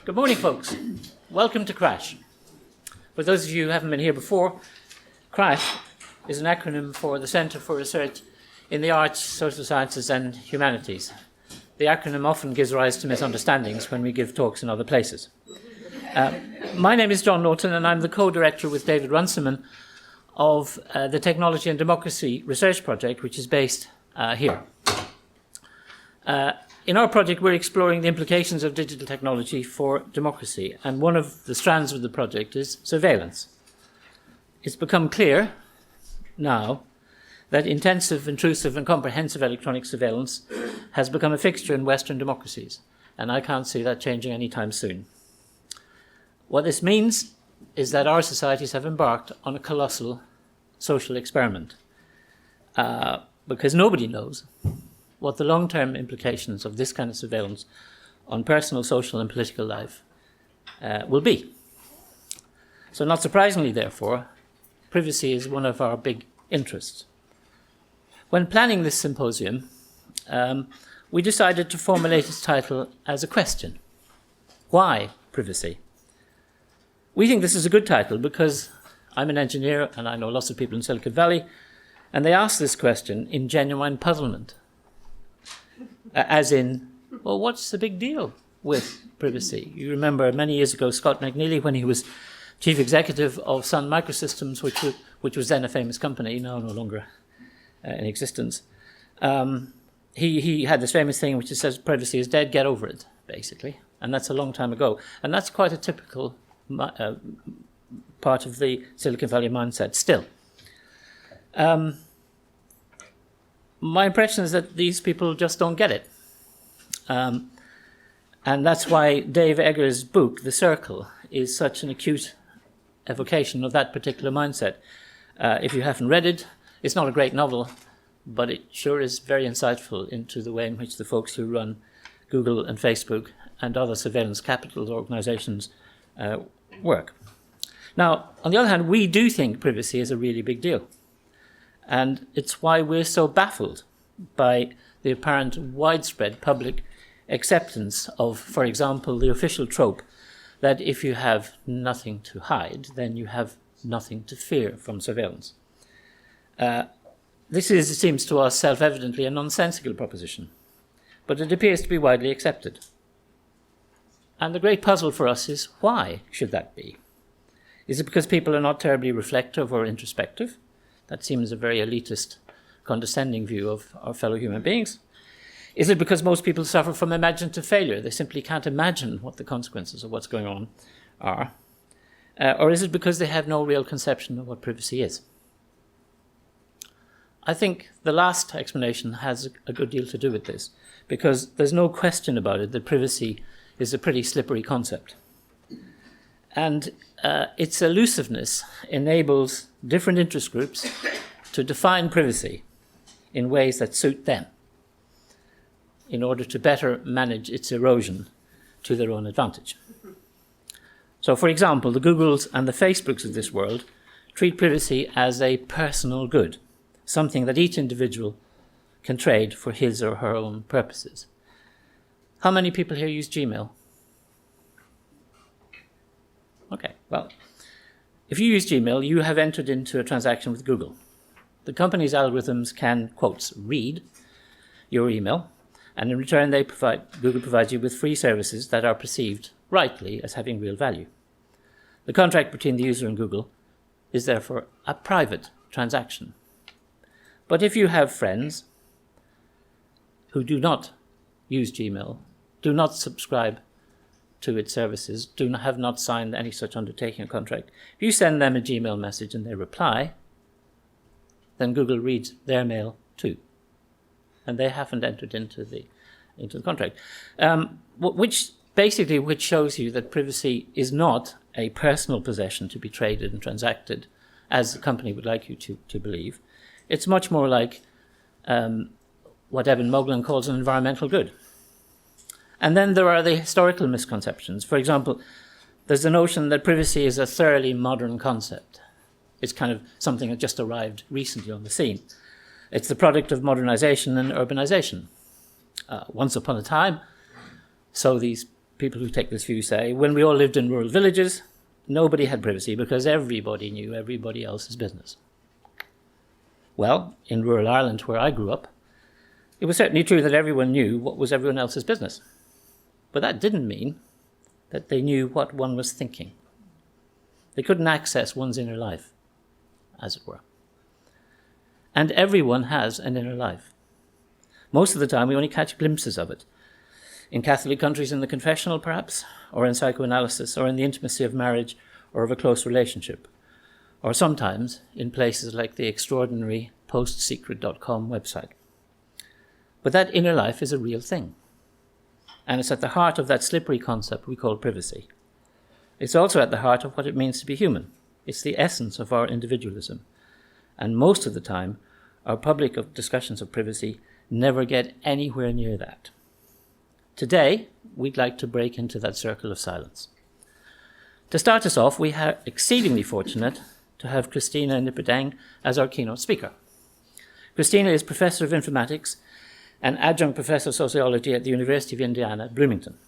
Good morning, folks. Welcome to CRASSH. For those of you who haven't been here before, CRASSH is an acronym for the Centre for Research in the Arts, Social Sciences and Humanities. The acronym often gives rise to misunderstandings when we give talks in other places. My name is John Naughton, and I'm the co-director with David Runciman of the Technology and Democracy Research Project, which is based here. In our project, we're exploring the implications of digital technology for democracy, and one of the strands of the project is surveillance. It's become clear now that intensive, intrusive, and comprehensive electronic surveillance has become a fixture in Western democracies, and I can't see that changing anytime soon. What this means is that our societies have embarked on a colossal social experiment, because nobody knows what the long-term implications of this kind of surveillance on personal, social, and political life will be. So not surprisingly, therefore, privacy is one of our big interests. When planning this symposium, we decided to formulate its title as a question. Why privacy? We think this is a good title because I'm an engineer and I know lots of people in Silicon Valley, and they ask this question in genuine puzzlement. As in, well, what's the big deal with privacy? You remember many years ago, Scott McNealy, when he was chief executive of Sun Microsystems, which was then a famous company, now no longer in existence, he had this famous thing which says privacy is dead, get over it, basically. And that's a long time ago. And that's quite a typical part of the Silicon Valley mindset still. My impression is that these people just don't get it. And that's why Dave Egger's book, The Circle, is such an acute evocation of that particular mindset. If you haven't read it, it's not a great novel, but it sure is very insightful into the way in which the folks who run Google and Facebook and other surveillance capital organizations work. Now, on the other hand, we do think privacy is a really big deal. And it's why we're so baffled by the apparent widespread public acceptance of, for example, the official trope that if you have nothing to hide, then you have nothing to fear from surveillance. This is, it seems to us, self-evidently a nonsensical proposition, but it appears to be widely accepted. And the great puzzle for us is, why should that be? Is it because people are not terribly reflective or introspective? That seems a very elitist, condescending view of our fellow human beings. Is it because most people suffer from imaginative failure? They simply can't imagine what the consequences of what's going on are. Or is it because they have no real conception of what privacy is? I think the last explanation has a good deal to do with this, because there's no question about it that privacy is a pretty slippery concept. And its elusiveness enables different interest groups to define privacy in ways that suit them in order to better manage its erosion to their own advantage. So, for example, the Googles and the Facebooks of this world treat privacy as a personal good, something that each individual can trade for his or her own purposes. How many people here use Gmail? Okay, well, if you use Gmail, you have entered into a transaction with Google. The company's algorithms can, quotes, read your email, and in return Google provides you with free services that are perceived rightly as having real value. The contract between the user and Google is therefore a private transaction. But if you have friends who do not use Gmail, do not subscribe to its services, have not signed any such undertaking or contract, if you send them a Gmail message and they reply, then Google reads their mail too. And they haven't entered into the contract. Which shows you that privacy is not a personal possession to be traded and transacted, as the company would like you to believe. It's much more like what Eben Moglen calls an environmental good. And then there are the historical misconceptions. For example, there's the notion that privacy is a thoroughly modern concept. It's kind of something that just arrived recently on the scene. It's the product of modernization and urbanization. Once upon a time, so these people who take this view say, when we all lived in rural villages, nobody had privacy because everybody knew everybody else's business. Well, in rural Ireland, where I grew up, it was certainly true that everyone knew what was everyone else's business. But that didn't mean that they knew what one was thinking. They couldn't access one's inner life, as it were. And everyone has an inner life. Most of the time, we only catch glimpses of it. In Catholic countries, in the confessional, perhaps, or in psychoanalysis, or in the intimacy of marriage or of a close relationship, or sometimes in places like the extraordinary postsecret.com website. But that inner life is a real thing. And it's at the heart of that slippery concept we call privacy. It's also at the heart of what it means to be human. It's the essence of our individualism. And most of the time, our public discussions of privacy never get anywhere near that. Today, we'd like to break into that circle of silence. To start us off, we are exceedingly fortunate to have Christena Nippert-Eng as our keynote speaker. Christena is Professor of Informatics and Adjunct Professor of Sociology at the University of Indiana at Bloomington.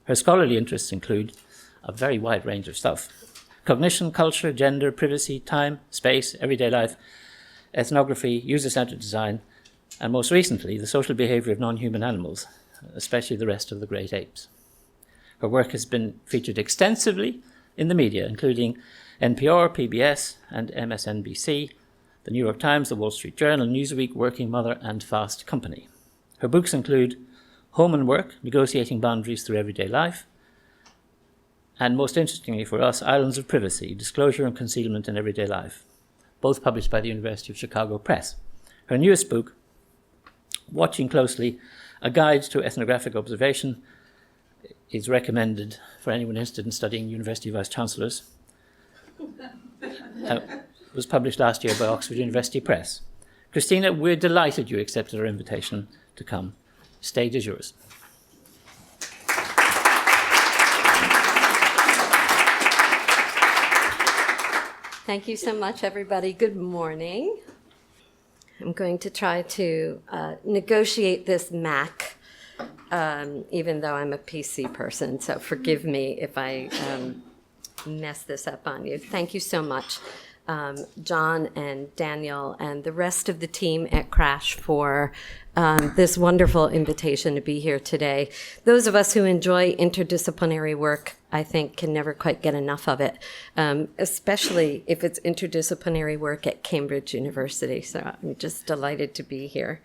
Her scholarly interests include a very wide range of stuff: cognition, culture, gender, privacy, time, space, everyday life, ethnography, user-centered design, and most recently, the social behavior of non-human animals, especially the rest of the great apes. Her work has been featured extensively in the media, including NPR, PBS, and MSNBC, the New York Times, the Wall Street Journal, Newsweek, Working Mother, and Fast Company. Her books include Home and Work, Negotiating Boundaries Through Everyday Life, and most interestingly for us, Islands of Privacy, Disclosure and Concealment in Everyday Life, both published by the University of Chicago Press. Her newest book, Watching Closely, A Guide to Ethnographic Observation, is recommended for anyone interested in studying university vice-chancellors. Was published last year by Oxford University Press. Christena, we're delighted you accepted our invitation to come. Stage is yours. Thank you so much, everybody. Good morning. I'm going to try to negotiate this Mac, even though I'm a PC person, so forgive me if I mess this up on you. Thank you so much, John and Daniel and the rest of the team at CRASSH for this wonderful invitation to be here today. Those of us who enjoy interdisciplinary work, I think, can never quite get enough of it, especially if it's interdisciplinary work at Cambridge University. So I'm just delighted to be here.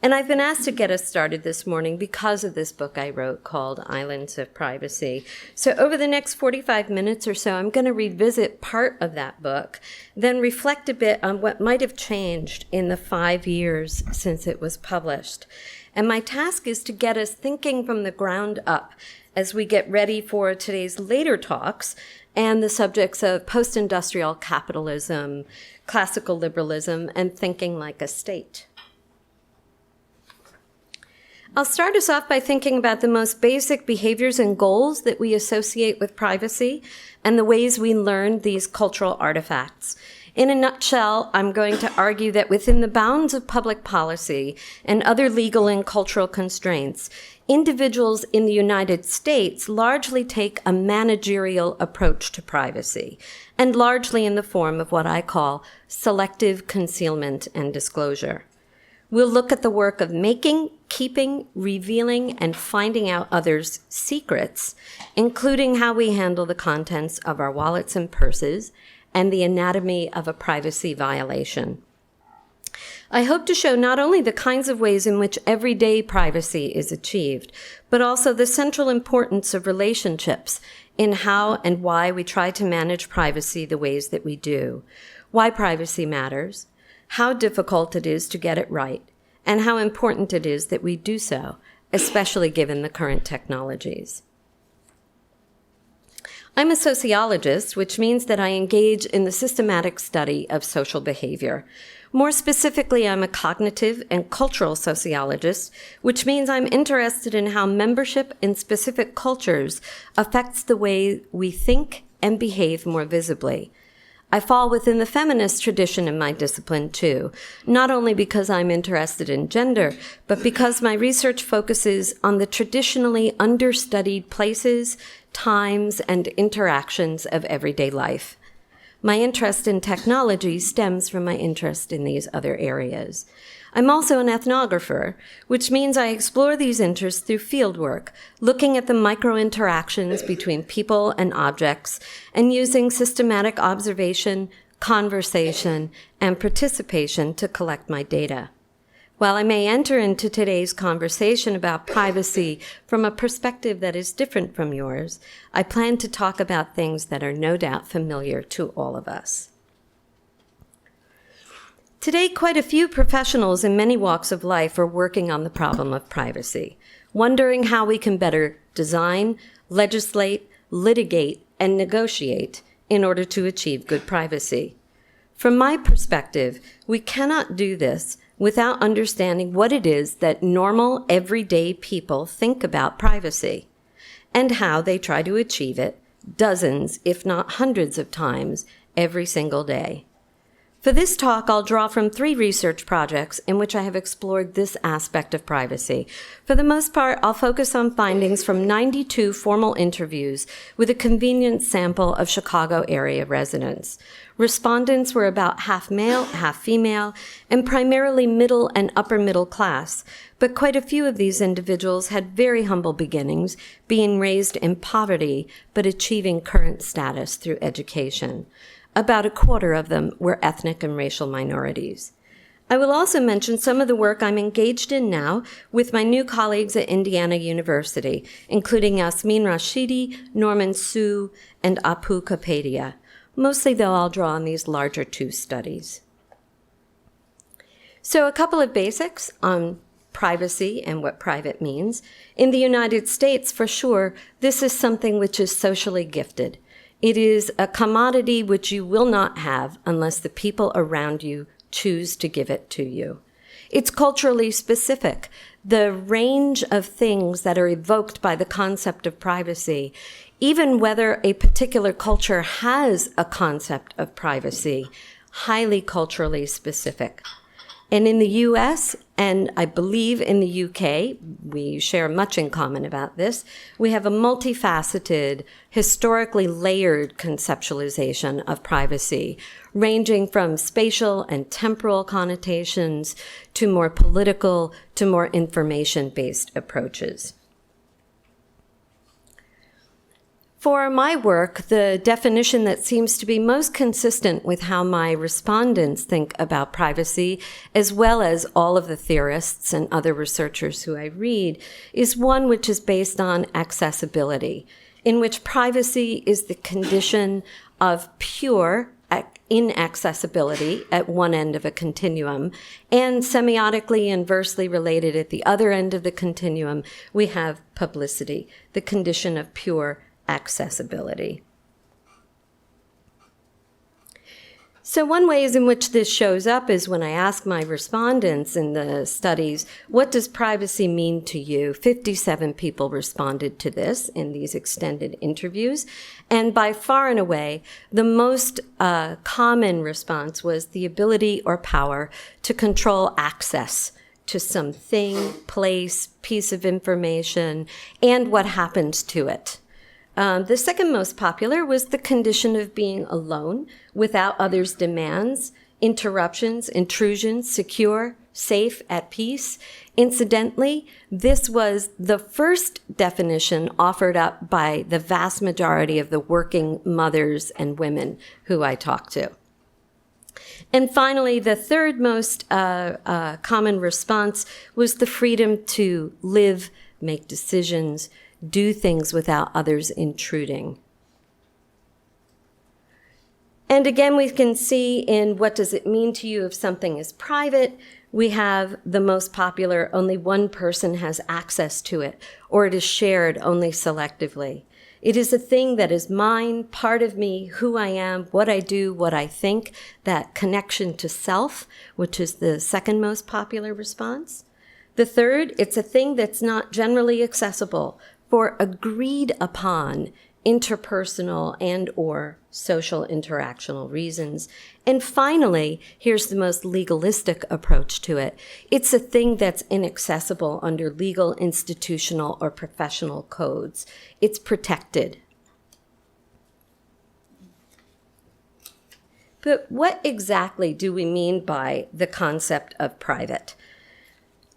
And I've been asked to get us started this morning because of this book I wrote called Islands of Privacy. So over the next 45 minutes or so, I'm going to revisit part of that book, then reflect a bit on what might have changed in the 5 years since it was published. And my task is to get us thinking from the ground up as we get ready for today's later talks and the subjects of post-industrial capitalism, classical liberalism, and thinking like a state. I'll start us off by thinking about the most basic behaviors and goals that we associate with privacy and the ways we learn these cultural artifacts. In a nutshell, I'm going to argue that within the bounds of public policy and other legal and cultural constraints, individuals in the United States largely take a managerial approach to privacy, and largely in the form of what I call selective concealment and disclosure. We'll look at the work of making, keeping, revealing, and finding out others' secrets, including how we handle the contents of our wallets and purses, and the anatomy of a privacy violation. I hope to show not only the kinds of ways in which everyday privacy is achieved, but also the central importance of relationships in how and why we try to manage privacy the ways that we do, why privacy matters, how difficult it is to get it right, and how important it is that we do so, especially given the current technologies. I'm a sociologist, which means that I engage in the systematic study of social behavior. More specifically, I'm a cognitive and cultural sociologist, which means I'm interested in how membership in specific cultures affects the way we think and behave more visibly. I fall within the feminist tradition in my discipline, too, not only because I'm interested in gender, but because my research focuses on the traditionally understudied places, times, and interactions of everyday life. My interest in technology stems from my interest in these other areas. I'm also an ethnographer, which means I explore these interests through fieldwork, looking at the micro-interactions between people and objects, and using systematic observation, conversation, and participation to collect my data. While I may enter into today's conversation about privacy from a perspective that is different from yours, I plan to talk about things that are no doubt familiar to all of us. Today, quite a few professionals in many walks of life are working on the problem of privacy, wondering how we can better design, legislate, litigate, and negotiate in order to achieve good privacy. From my perspective, we cannot do this without understanding what it is that normal, everyday people think about privacy and how they try to achieve it dozens, if not hundreds of times every single day. For this talk, I'll draw from 3 research projects in which I have explored this aspect of privacy. For the most part, I'll focus on findings from 92 formal interviews with a convenient sample of Chicago area residents. Respondents were about half male, half female, and primarily middle and upper middle class, but quite a few of these individuals had very humble beginnings, being raised in poverty, but achieving current status through education. About a quarter of them were ethnic and racial minorities. I will also mention some of the work I'm engaged in now with my new colleagues at Indiana University, including Yasmin Rashidi, Norman Su, and Apu Kapadia. Mostly, though, I'll draw on these larger 2 studies. So a couple of basics on privacy and what private means. In the United States, for sure, this is something which is socially gifted. It is a commodity which you will not have unless the people around you choose to give it to you. It's culturally specific. The range of things that are evoked by the concept of privacy, even whether a particular culture has a concept of privacy, highly culturally specific. And in the US, and I believe in the UK, we share much in common about this, we have a multifaceted, historically layered conceptualization of privacy, ranging from spatial and temporal connotations to more political to more information-based approaches. For my work, the definition that seems to be most consistent with how my respondents think about privacy, as well as all of the theorists and other researchers who I read, is one which is based on accessibility, in which privacy is the condition of pure inaccessibility at one end of a continuum, and semiotically inversely related at the other end of the continuum, we have publicity, the condition of pure accessibility. So one way in which this shows up is when I ask my respondents in the studies, what does privacy mean to you? 57 people responded to this in these extended interviews. And by far and away, the most common response was the ability or power to control access to something, place, piece of information, and what happens to it. The second most popular was the condition of being alone, without others' demands, interruptions, intrusions, secure, safe, at peace. Incidentally, this was the first definition offered up by the vast majority of the working mothers and women who I talked to. And finally, the third most common response was the freedom to live, make decisions, do things without others intruding. And again, we can see in what does it mean to you if something is private, we have the most popular, only one person has access to it, or it is shared only selectively. It is a thing that is mine, part of me, who I am, what I do, what I think, that connection to self, which is the second most popular response. The third, it's a thing that's not generally accessible, for agreed upon interpersonal and or social interactional reasons. And finally, here's the most legalistic approach to it. It's a thing that's inaccessible under legal, institutional, or professional codes. It's protected. But what exactly do we mean by the concept of private?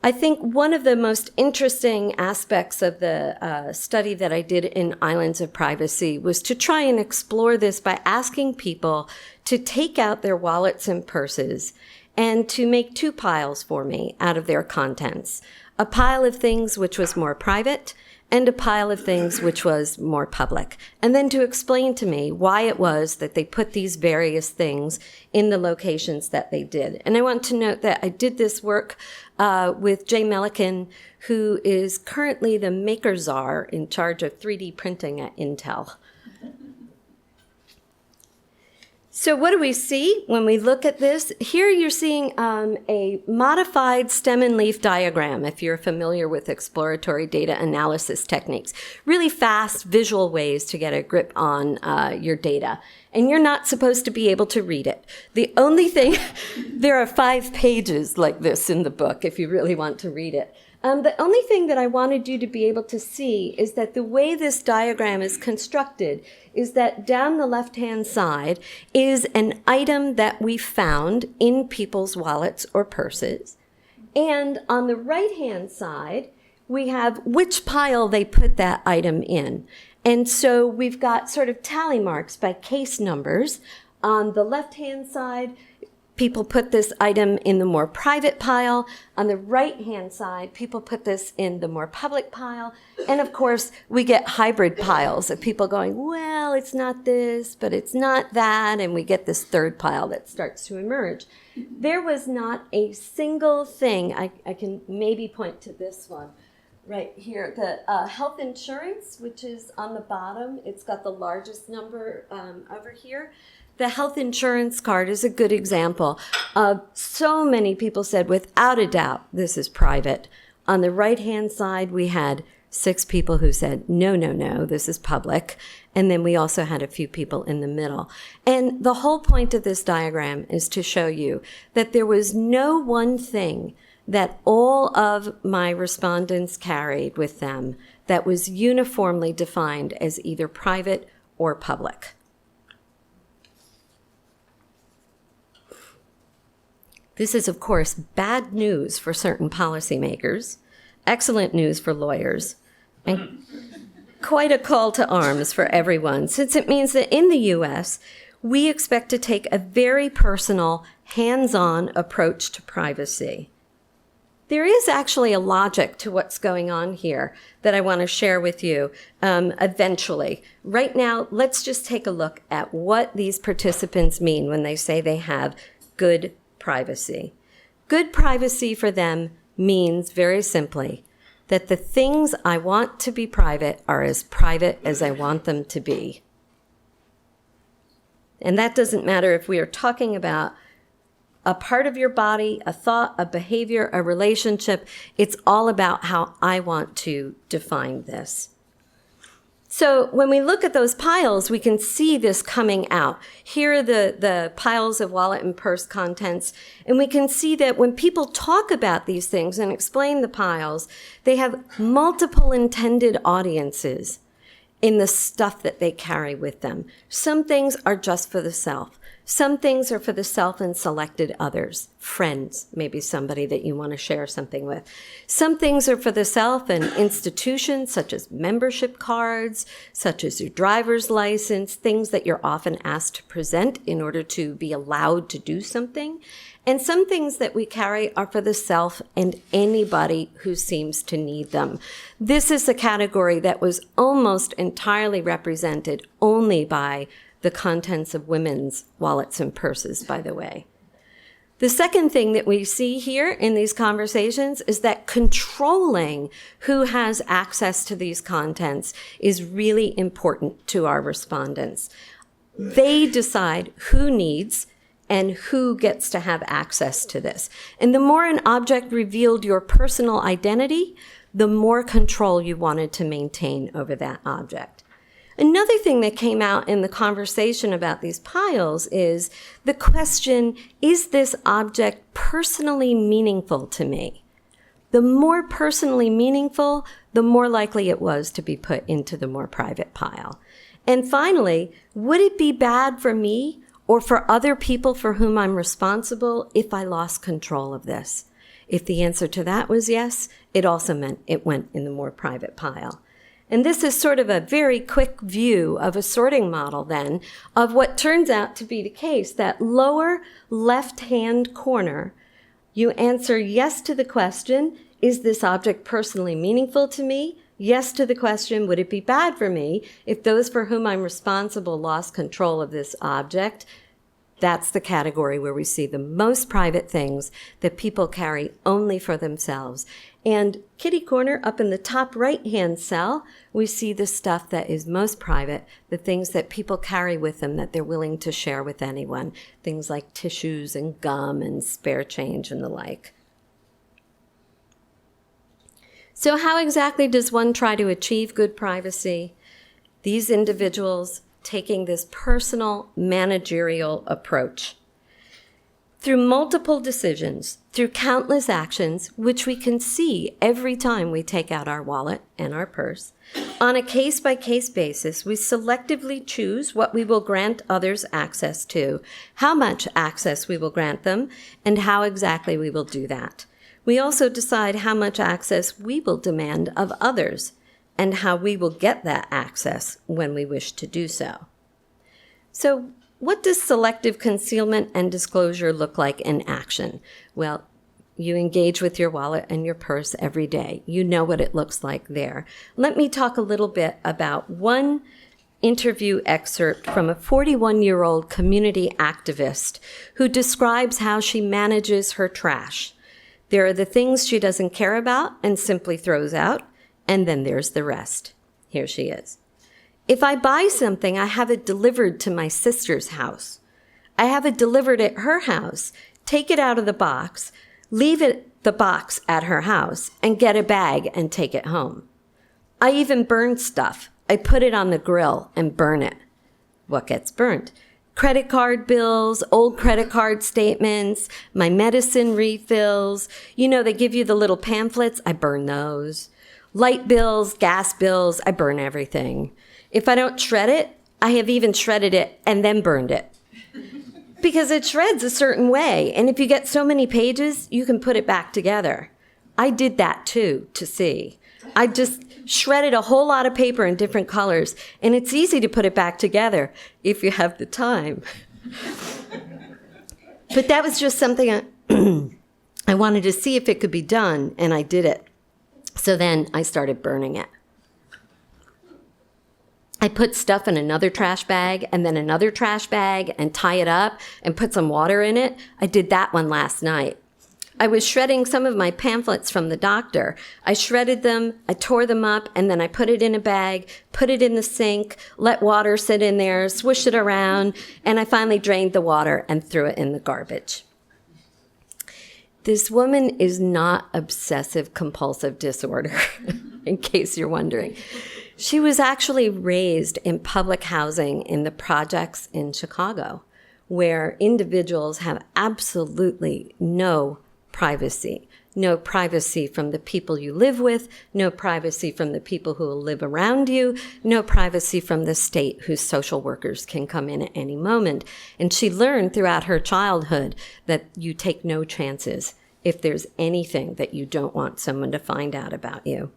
I think one of the most interesting aspects of the study that I did in Islands of Privacy was to try and explore this by asking people to take out their wallets and purses and to make two piles for me out of their contents. A pile of things which was more private and a pile of things which was more public. And then to explain to me why it was that they put these various things in the locations that they did. And I want to note that I did this work with Jay Melican, who is currently the maker czar in charge of 3D printing at Intel. So what do we see when we look at this? Here you're seeing a modified stem and leaf diagram, if you're familiar with exploratory data analysis techniques. Really fast visual ways to get a grip on your data. And you're not supposed to be able to read it. The only thing, there are 5 pages like this in the book if you really want to read it. The only thing that I wanted you to be able to see is that the way this diagram is constructed is that down the left-hand side is an item that we found in people's wallets or purses. And on the right-hand side, we have which pile they put that item in. And so we've got sort of tally marks by case numbers. On the left-hand side, people put this item in the more private pile. On the right-hand side, people put this in the more public pile. And of course, we get hybrid piles of people going, well, it's not this, but it's not that. And we get this third pile that starts to emerge. There was not a single thing. I can maybe point to this one right here. The health insurance, which is on the bottom, it's got the largest number over here. The health insurance card is a good example of so many people said, without a doubt, this is private. On the right-hand side, we had 6 people who said, no, no, no, this is public. And then we also had a few people in the middle. And the whole point of this diagram is to show you that there was no one thing that all of my respondents carried with them that was uniformly defined as either private or public. This is, of course, bad news for certain policymakers, excellent news for lawyers, and quite a call to arms for everyone, since it means that in the U.S., we expect to take a very personal, hands-on approach to privacy. There is actually a logic to what's going on here that I want to share with you eventually. Right now, let's just take a look at what these participants mean when they say they have good privacy. Good privacy for them means very simply that the things I want to be private are as private as I want them to be. And that doesn't matter if we are talking about a part of your body, a thought, a behavior, a relationship. It's all about how I want to define this. So when we look at those piles, we can see this coming out. Here are the piles of wallet and purse contents. And we can see that when people talk about these things and explain the piles, they have multiple intended audiences in the stuff that they carry with them. Some things are just for the self. Some things are for the self and selected others, friends, maybe somebody that you want to share something with. Some things are for the self and institutions, such as membership cards, such as your driver's license, things that you're often asked to present in order to be allowed to do something. And some things that we carry are for the self and anybody who seems to need them. This is a category that was almost entirely represented only by the contents of women's wallets and purses, by the way. The second thing that we see here in these conversations is that controlling who has access to these contents is really important to our respondents. They decide who needs and who gets to have access to this. And the more an object revealed your personal identity, the more control you wanted to maintain over that object. Another thing that came out in the conversation about these piles is the question, is this object personally meaningful to me? The more personally meaningful, the more likely it was to be put into the more private pile. And finally, would it be bad for me or for other people for whom I'm responsible if I lost control of this? If the answer to that was yes, it also meant it went in the more private pile. And this is sort of a very quick view of a sorting model then of what turns out to be the case. That lower left-hand corner, you answer yes to the question, is this object personally meaningful to me? Yes to the question, would it be bad for me if those for whom I'm responsible lost control of this object? That's the category where we see the most private things that people carry only for themselves. And kitty corner, up in the top right-hand cell, we see the stuff that is most private, the things that people carry with them that they're willing to share with anyone, things like tissues and gum and spare change and the like. So how exactly does one try to achieve good privacy? These individuals taking this personal managerial approach. Through multiple decisions, through countless actions, which we can see every time we take out our wallet and our purse, on a case-by-case basis, we selectively choose what we will grant others access to, how much access we will grant them, and how exactly we will do that. We also decide how much access we will demand of others, and how we will get that access when we wish to do so. So, what does selective concealment and disclosure look like in action? Well, you engage with your wallet and your purse every day. You know what it looks like there. Let me talk a little bit about one interview excerpt from a 41-year-old community activist who describes how she manages her trash. There are the things she doesn't care about and simply throws out, and then there's the rest. Here she is. If I buy something, I have it delivered to my sister's house. I have it delivered at her house, take it out of the box, leave the box at her house, and get a bag and take it home. I even burn stuff. I put it on the grill and burn it. What gets burnt? Credit card bills, old credit card statements, my medicine refills. You know, they give you the little pamphlets. I burn those. Light bills, gas bills, I burn everything. If I don't shred it, I have even shredded it and then burned it. Because it shreds a certain way. And if you get so many pages, you can put it back together. I did that too, to see. I just shredded a whole lot of paper in different colors. And it's easy to put it back together if you have the time. But that was just something I wanted to see if it could be done, and I did it. So then I started burning it. I put stuff in another trash bag and then another trash bag and tie it up and put some water in it. I did that one last night. I was shredding some of my pamphlets from the doctor. I shredded them, I tore them up, and then I put it in a bag, put it in the sink, let water sit in there, swish it around, and I finally drained the water and threw it in the garbage. This woman is not obsessive compulsive disorder, in case you're wondering. She was actually raised in public housing in the projects in Chicago, where individuals have absolutely no privacy. No privacy from the people you live with, no privacy from the people who will live around you, no privacy from the state whose social workers can come in at any moment. And she learned throughout her childhood that you take no chances if there's anything that you don't want someone to find out about you.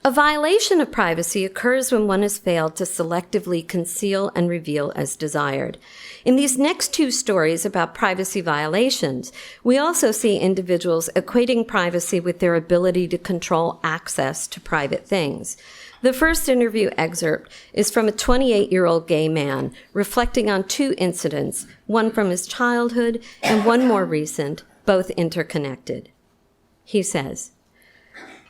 A violation of privacy occurs when one has failed to selectively conceal and reveal as desired. In these next two stories about privacy violations, we also see individuals equating privacy with their ability to control access to private things. The first interview excerpt is from a 28-year-old gay man reflecting on two incidents, one from his childhood and one more recent, both interconnected. He says,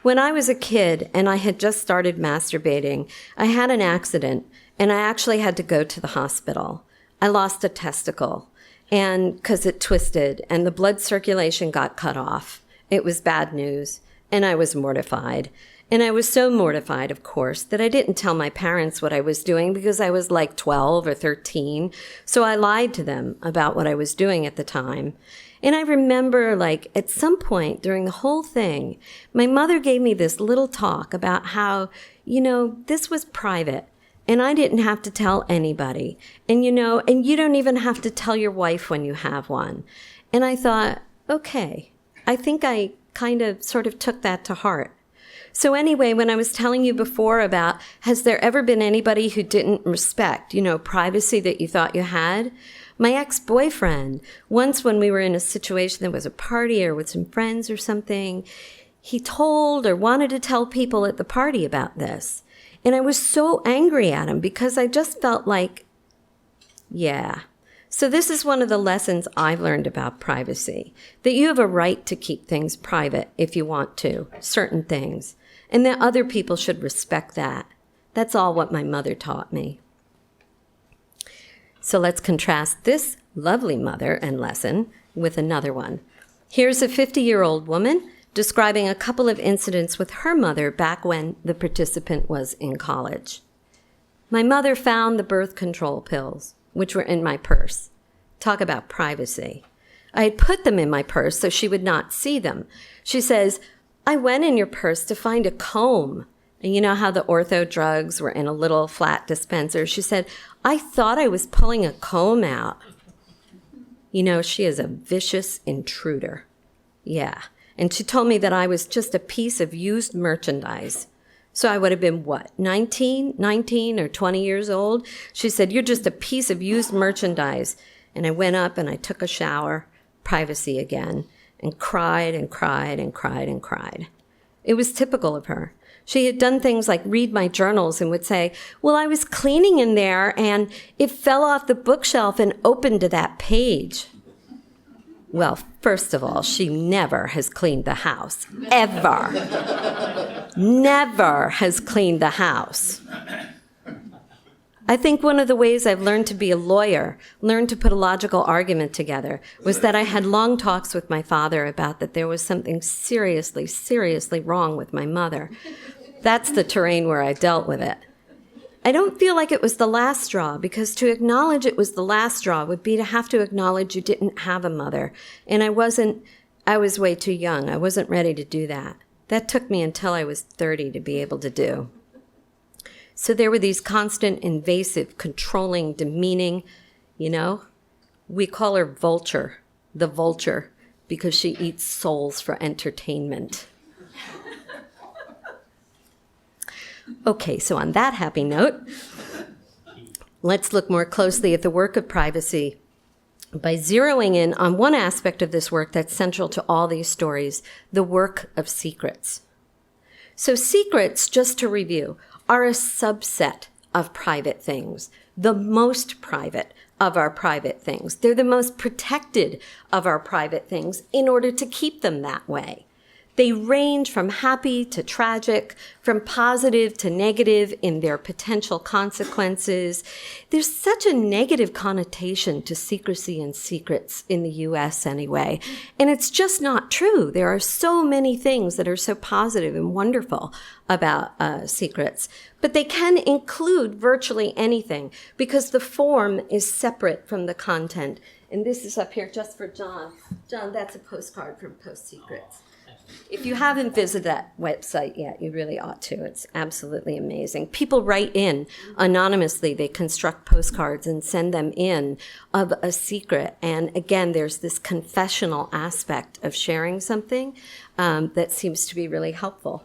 "When I was a kid and I had just started masturbating, I had an accident and I actually had to go to the hospital. I lost a testicle and because it twisted and the blood circulation got cut off. It was bad news. and I was mortified. And I was so mortified, of course, that I didn't tell my parents what I was doing because I was like 12 or 13. So I lied to them about what I was doing at the time. And I remember, like, at some point during the whole thing, my mother gave me this little talk about how, this was private and I didn't have to tell anybody. And, and you don't even have to tell your wife when you have one. And I thought, okay, I think I kind of sort of took that to heart. So anyway, when I was telling you before about, has there ever been anybody who didn't respect, privacy that you thought you had? My ex-boyfriend, once when we were in a situation that was a party or with some friends or something, he told or wanted to tell people at the party about this. And I was so angry at him because I just felt like, yeah. So this is one of the lessons I've learned about privacy, that you have a right to keep things private if you want to, certain things, and that other people should respect that. That's all what my mother taught me. So let's contrast this lovely mother and lesson with another one. Here's a 50-year-old woman describing a couple of incidents with her mother back when the participant was in college. My mother found the birth control pills, which were in my purse. Talk about privacy. I had put them in my purse so she would not see them. She says, I went in your purse to find a comb. And you know how the ortho drugs were in a little flat dispenser? She said, I thought I was pulling a comb out. She is a vicious intruder. Yeah. And she told me that I was just a piece of used merchandise. So I would have been, 19 or 20 years old? She said, you're just a piece of used merchandise. And I went up and I took a shower, privacy again, and cried and cried and cried and cried. It was typical of her. She had done things like read my journals and would say, well, I was cleaning in there and it fell off the bookshelf and opened to that page. Well, first of all, she never has cleaned the house, ever. Never has cleaned the house. I think one of the ways I've learned to be a lawyer, learned to put a logical argument together, was that I had long talks with my father about that there was something seriously, seriously wrong with my mother. That's the terrain where I dealt with it. I don't feel like it was the last straw, because to acknowledge it was the last straw would be to have to acknowledge you didn't have a mother. And I was way too young. I wasn't ready to do that. That took me until I was 30 to be able to do. So there were these constant, invasive, controlling, demeaning, we call her Vulture, the vulture, because she eats souls for entertainment. Okay, so on that happy note, let's look more closely at the work of privacy by zeroing in on one aspect of this work that's central to all these stories, the work of secrets. So secrets, just to review, are a subset of private things, the most private of our private things. They're the most protected of our private things in order to keep them that way. They range from happy to tragic, from positive to negative in their potential consequences. There's such a negative connotation to secrecy and secrets in the U.S. anyway, and it's just not true. There are so many things that are so positive and wonderful about secrets, but they can include virtually anything because the form is separate from the content. And this is up here just for John. John, that's a postcard from Post Secrets. If you haven't visited that website yet, you really ought to. It's absolutely amazing. People write in anonymously. They construct postcards and send them in of a secret. And again, there's this confessional aspect of sharing something that seems to be really helpful.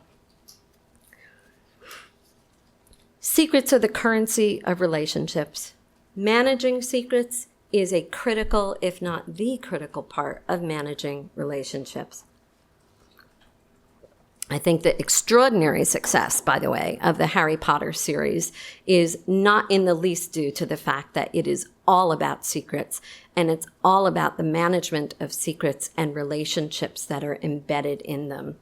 Secrets are the currency of relationships. Managing secrets is a critical, if not the critical part of managing relationships. I think the extraordinary success, by the way, of the Harry Potter series is not in the least due to the fact that it is all about secrets, and it's all about the management of secrets and relationships that are embedded in them.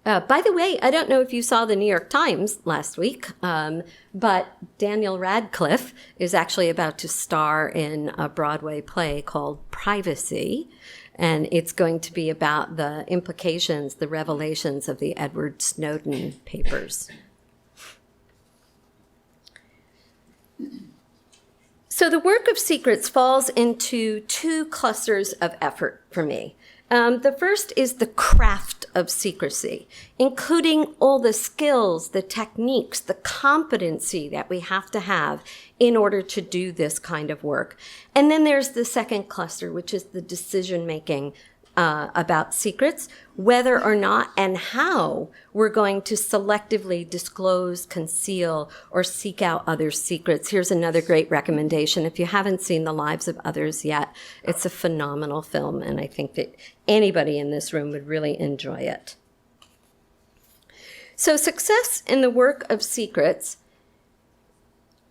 By the way, I don't know if you saw the New York Times last week, but Daniel Radcliffe is actually about to star in a Broadway play called Privacy. And it's going to be about the implications, the revelations of the Edward Snowden papers. So the work of secrets falls into two clusters of effort for me. The first is the craft of secrecy, including all the skills, the techniques, the competency that we have to have in order to do this kind of work. And then there's the second cluster, which is the decision-making about secrets, whether or not and how we're going to selectively disclose, conceal, or seek out others' secrets. Here's another great recommendation. If you haven't seen The Lives of Others yet, it's a phenomenal film, and I think that anybody in this room would really enjoy it. So success in the work of secrets,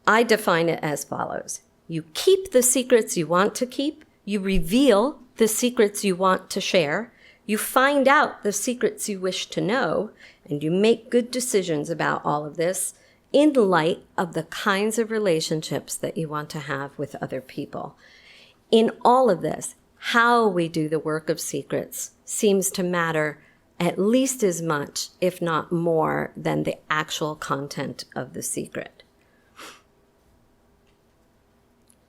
I define it as follows. You keep the secrets you want to keep, you reveal the secrets you want to share, you find out the secrets you wish to know, and you make good decisions about all of this in light of the kinds of relationships that you want to have with other people. In all of this, how we do the work of secrets seems to matter at least as much, if not more, than the actual content of the secret.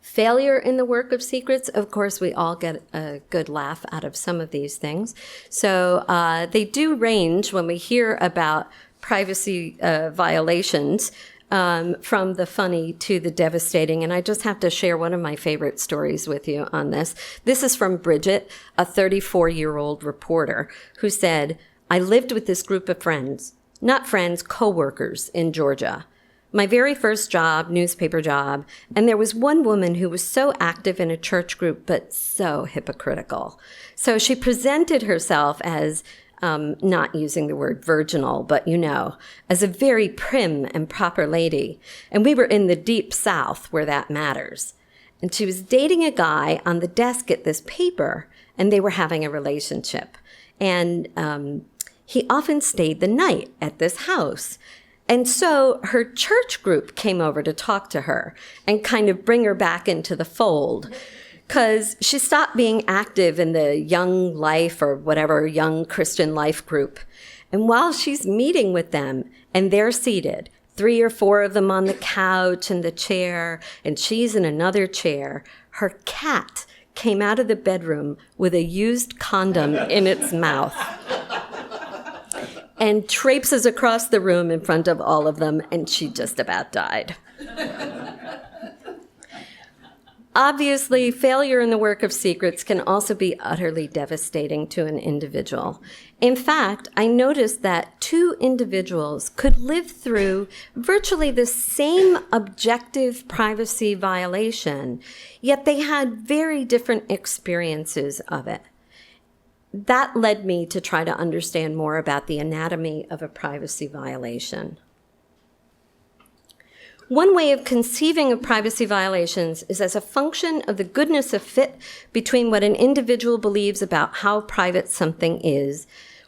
Failure in the work of secrets, of course, we all get a good laugh out of some of these things. So they do range when we hear about privacy violations from the funny to the devastating. And I just have to share one of my favorite stories with you on this. This is from Bridget, a 34-year-old reporter, who said, "I lived with this group of friends, not friends, co-workers in Georgia. My very first job, newspaper job, and there was one woman who was so active in a church group, but so hypocritical. So she presented herself as, not using the word virginal, but as a very prim and proper lady. And we were in the deep South where that matters. And she was dating a guy on the desk at this paper, and they were having a relationship. And he often stayed the night at this house. And so her church group came over to talk to her and kind of bring her back into the fold, because she stopped being active in the Young Life or whatever Young Christian Life group. And while she's meeting with them and they're seated, 3 or 4 of them on the couch and the chair, and she's in another chair, her cat came out of the bedroom with a used condom in its mouth and traipses across the room in front of all of them, and she just about died. Obviously, failure in the work of secrets can also be utterly devastating to an individual. In fact, I noticed that 2 individuals could live through virtually the same objective privacy violation, yet they had very different experiences of it. That led me to try to understand more about the anatomy of a privacy violation. One way of conceiving of privacy violations is as a function of the goodness of fit between what an individual believes about how private something is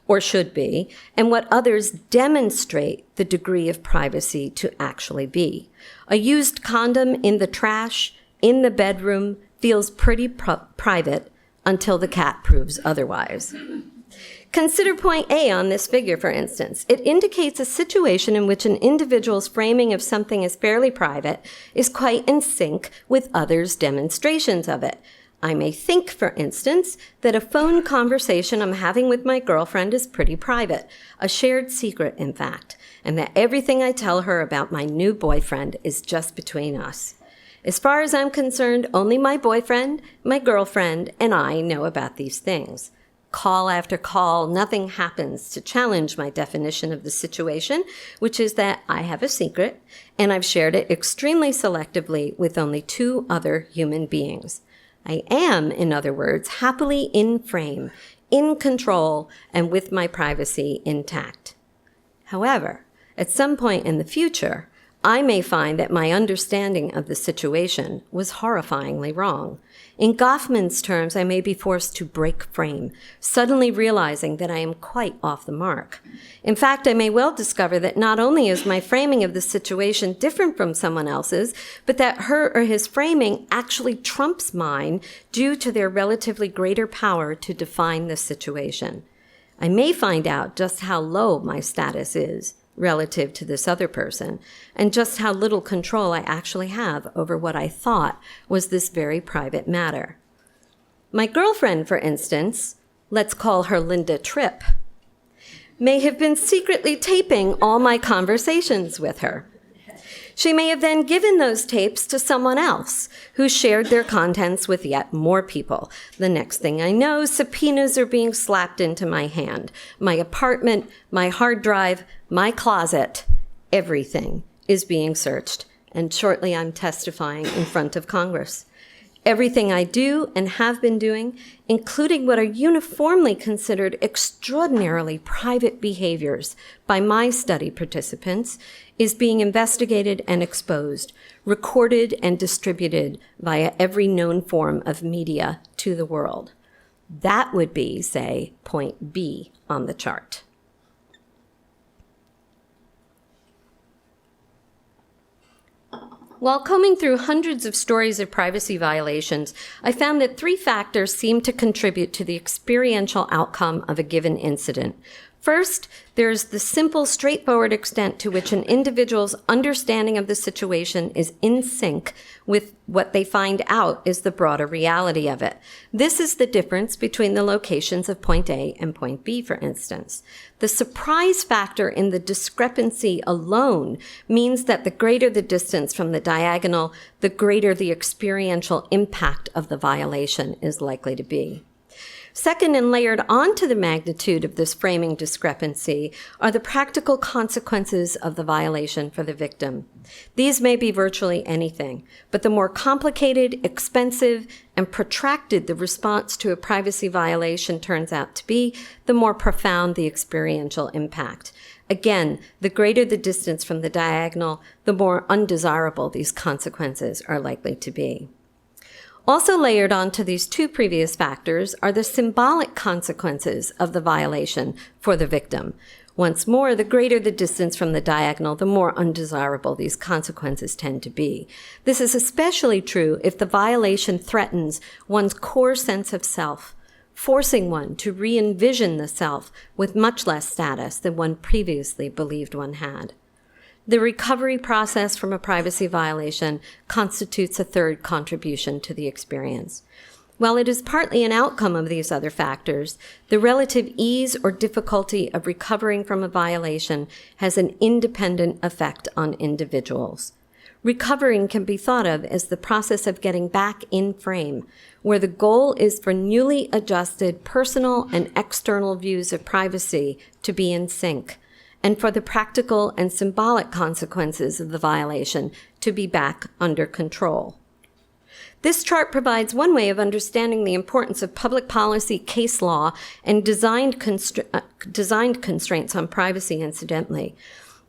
or should be, and what others demonstrate the degree of privacy to actually be. A used condom in the trash, in the bedroom, feels pretty private until the cat proves otherwise. Consider point A on this figure, for instance. It indicates a situation in which an individual's framing of something as fairly private is quite in sync with others' demonstrations of it. I may think, for instance, that a phone conversation I'm having with my girlfriend is pretty private, a shared secret, in fact, and that everything I tell her about my new boyfriend is just between us. As far as I'm concerned, only my boyfriend, my girlfriend, and I know about these things. Call after call, nothing happens to challenge my definition of the situation, which is that I have a secret, and I've shared it extremely selectively with only 2 other human beings. I am, in other words, happily in frame, in control, and with my privacy intact. However, at some point in the future, I may find that my understanding of the situation was horrifyingly wrong. In Goffman's terms, I may be forced to break frame, suddenly realizing that I am quite off the mark. In fact, I may well discover that not only is my framing of the situation different from someone else's, but that her or his framing actually trumps mine due to their relatively greater power to define the situation. I may find out just how low my status is relative to this other person, and just how little control I actually have over what I thought was this very private matter. My girlfriend, for instance, let's call her Linda Tripp, may have been secretly taping all my conversations with her. She may have then given those tapes to someone else who shared their contents with yet more people. The next thing I know, subpoenas are being slapped into my hand. My apartment, my hard drive, my closet, everything is being searched. And shortly I'm testifying in front of Congress. Everything I do and have been doing, including what are uniformly considered extraordinarily private behaviors by my study participants, is being investigated and exposed, recorded and distributed via every known form of media to the world. That would be, say, point B on the chart. While combing through hundreds of stories of privacy violations, I found that 3 factors seem to contribute to the experiential outcome of a given incident. First, there's the simple, straightforward extent to which an individual's understanding of the situation is in sync with what they find out is the broader reality of it. This is the difference between the locations of point A and point B, for instance. The surprise factor in the discrepancy alone means that the greater the distance from the diagonal, the greater the experiential impact of the violation is likely to be. Second, and layered onto the magnitude of this framing discrepancy, are the practical consequences of the violation for the victim. These may be virtually anything, but the more complicated, expensive, and protracted the response to a privacy violation turns out to be, the more profound the experiential impact. Again, the greater the distance from the diagonal, the more undesirable these consequences are likely to be. Also layered onto these 2 previous factors are the symbolic consequences of the violation for the victim. Once more, the greater the distance from the diagonal, the more undesirable these consequences tend to be. This is especially true if the violation threatens one's core sense of self, forcing one to re-envision the self with much less status than one previously believed one had. The recovery process from a privacy violation constitutes a third contribution to the experience. While it is partly an outcome of these other factors, the relative ease or difficulty of recovering from a violation has an independent effect on individuals. Recovering can be thought of as the process of getting back in frame, where the goal is for newly adjusted personal and external views of privacy to be in sync, and for the practical and symbolic consequences of the violation to be back under control. This chart provides one way of understanding the importance of public policy, case law, and designed constraints on privacy, incidentally.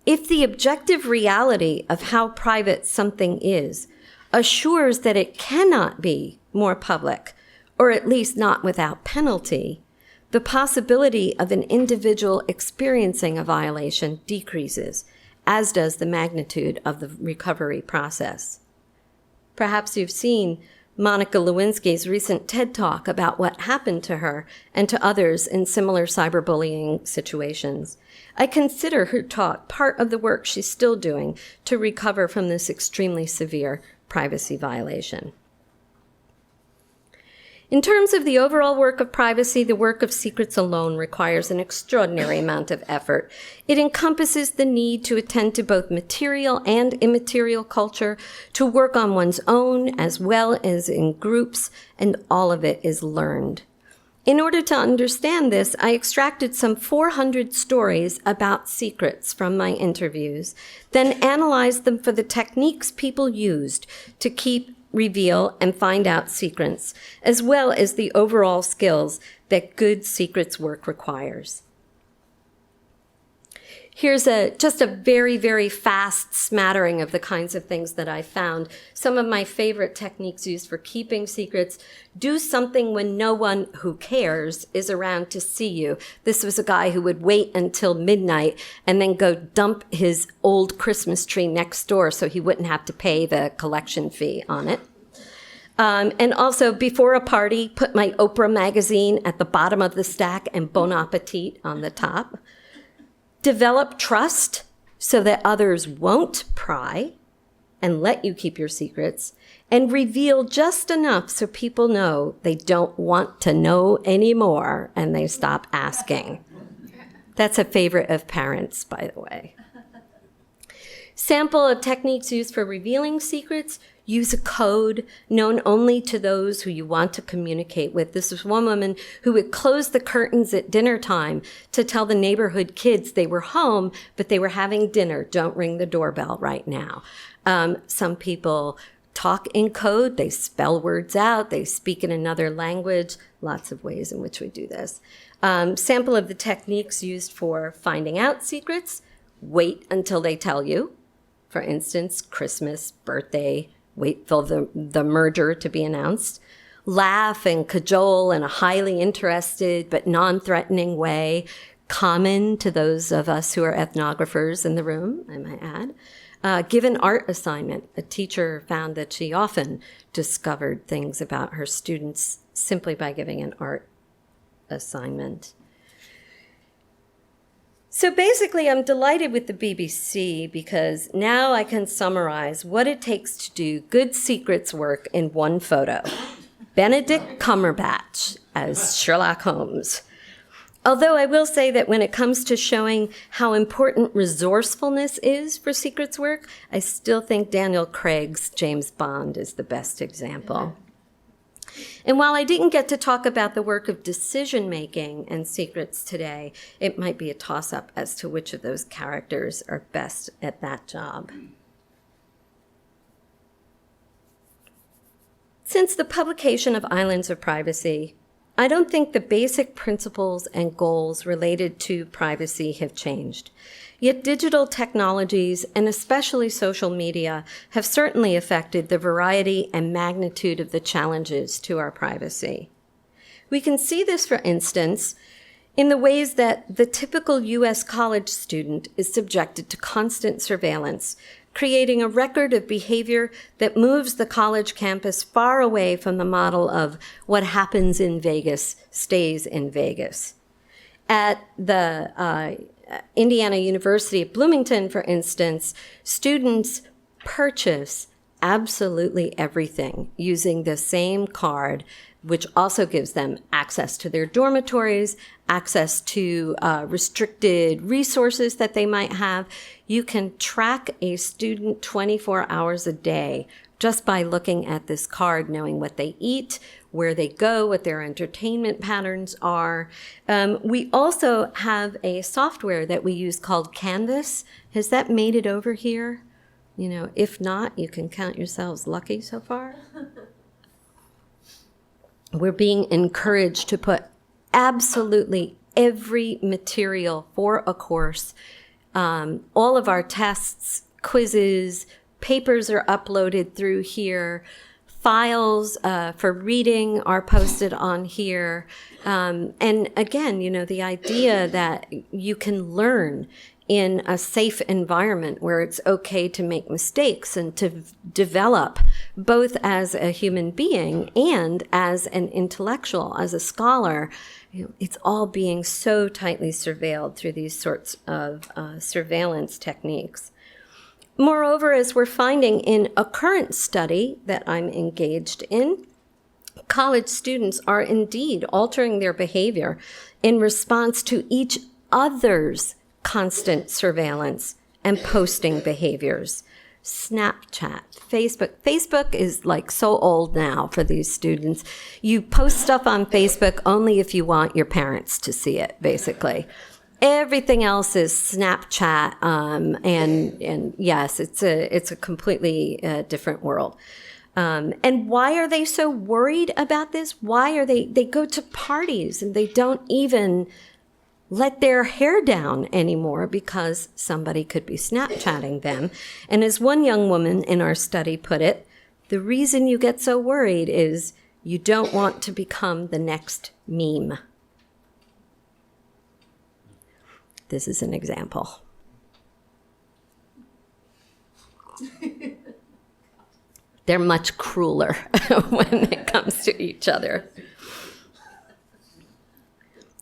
If the objective reality of how private something is assures that it cannot be more public, or at least not without penalty, the possibility of an individual experiencing a violation decreases, as does the magnitude of the recovery process. Perhaps you've seen Monica Lewinsky's recent TED Talk about what happened to her and to others in similar cyberbullying situations. I consider her talk part of the work she's still doing to recover from this extremely severe privacy violation. In terms of the overall work of privacy, the work of secrets alone requires an extraordinary amount of effort. It encompasses the need to attend to both material and immaterial culture, to work on one's own as well as in groups, and all of it is learned. In order to understand this, I extracted some 400 stories about secrets from my interviews, then analyzed them for the techniques people used to keep, reveal, and find out secrets, as well as the overall skills that good secrets work requires. Here's just a very, very fast smattering of the kinds of things that I found. Some of my favorite techniques used for keeping secrets. Do something when no one who cares is around to see you. This was a guy who would wait until midnight and then go dump his old Christmas tree next door so he wouldn't have to pay the collection fee on it. And also, before a party, put my Oprah magazine at the bottom of the stack and Bon Appetit on the top. Develop trust so that others won't pry and let you keep your secrets. And reveal just enough so people know they don't want to know anymore and they stop asking. That's a favorite of parents, by the way. Sample of techniques used for revealing secrets. Use a code known only to those who you want to communicate with. This was one woman who would close the curtains at dinner time to tell the neighborhood kids they were home, but they were having dinner. Don't ring the doorbell right now. Some people talk in code. They spell words out. They speak in another language. Lots of ways in which we do this. Sample of the techniques used for finding out secrets. Wait until they tell you. For instance, Christmas, birthday, wait for the merger to be announced. Laugh and cajole in a highly interested but non-threatening way, common to those of us who are ethnographers in the room, I might add. Give an art assignment. A teacher found that she often discovered things about her students simply by giving an art assignment. So basically, I'm delighted with the BBC because now I can summarize what it takes to do good secrets work in one photo. Benedict Cumberbatch as Sherlock Holmes. Although I will say that when it comes to showing how important resourcefulness is for secrets work, I still think Daniel Craig's James Bond is the best example. And while I didn't get to talk about the work of decision-making and secrets today, it might be a toss-up as to which of those characters are best at that job. Since the publication of Islands of Privacy, I don't think the basic principles and goals related to privacy have changed. Yet digital technologies, and especially social media, have certainly affected the variety and magnitude of the challenges to our privacy. We can see this, for instance, in the ways that the typical U.S. college student is subjected to constant surveillance, creating a record of behavior that moves the college campus far away from the model of what happens in Vegas stays in Vegas. At the Indiana University at Bloomington, for instance, students purchase absolutely everything using the same card, which also gives them access to their dormitories, access to restricted resources that they might have. You can track a student 24 hours a day just by looking at this card, knowing what they eat, where they go, what their entertainment patterns are. We also have a software that we use called Canvas. Has that made it over here? You know, if not, you can count yourselves lucky so far. We're being encouraged to put absolutely every material for a course, all of our tests, quizzes, papers are uploaded through here. Files for reading are posted on here. And again, you know, the idea that you can learn in a safe environment where it's okay to make mistakes and to develop both as a human being and as an intellectual, as a scholar, you know, it's all being so tightly surveilled through these sorts of surveillance techniques. Moreover, as we're finding in a current study that I'm engaged in, college students are indeed altering their behavior in response to each other's constant surveillance and posting behaviors. Snapchat, Facebook. Facebook is like so old now for these students. You post stuff on Facebook only if you want your parents to see it, basically. Everything else is Snapchat, and yes, it's a completely different world. And why are they so worried about this? Why are they go to parties and they don't even let their hair down anymore because somebody could be Snapchatting them. And as one young woman in our study put it, the reason you get so worried is you don't want to become the next meme. This is an example. They're much crueler when it comes to each other.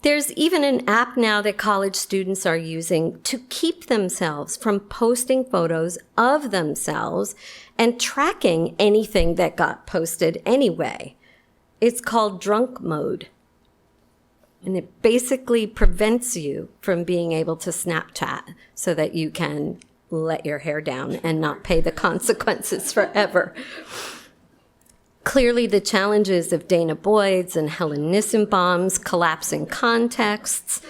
There's even an app now that college students are using to keep themselves from posting photos of themselves and tracking anything that got posted anyway. It's called drunk mode. And it basically prevents you from being able to Snapchat so that you can let your hair down and not pay the consequences forever. Clearly, the challenges of Dana Boyd's and Helen Nissenbaum's collapsing contexts,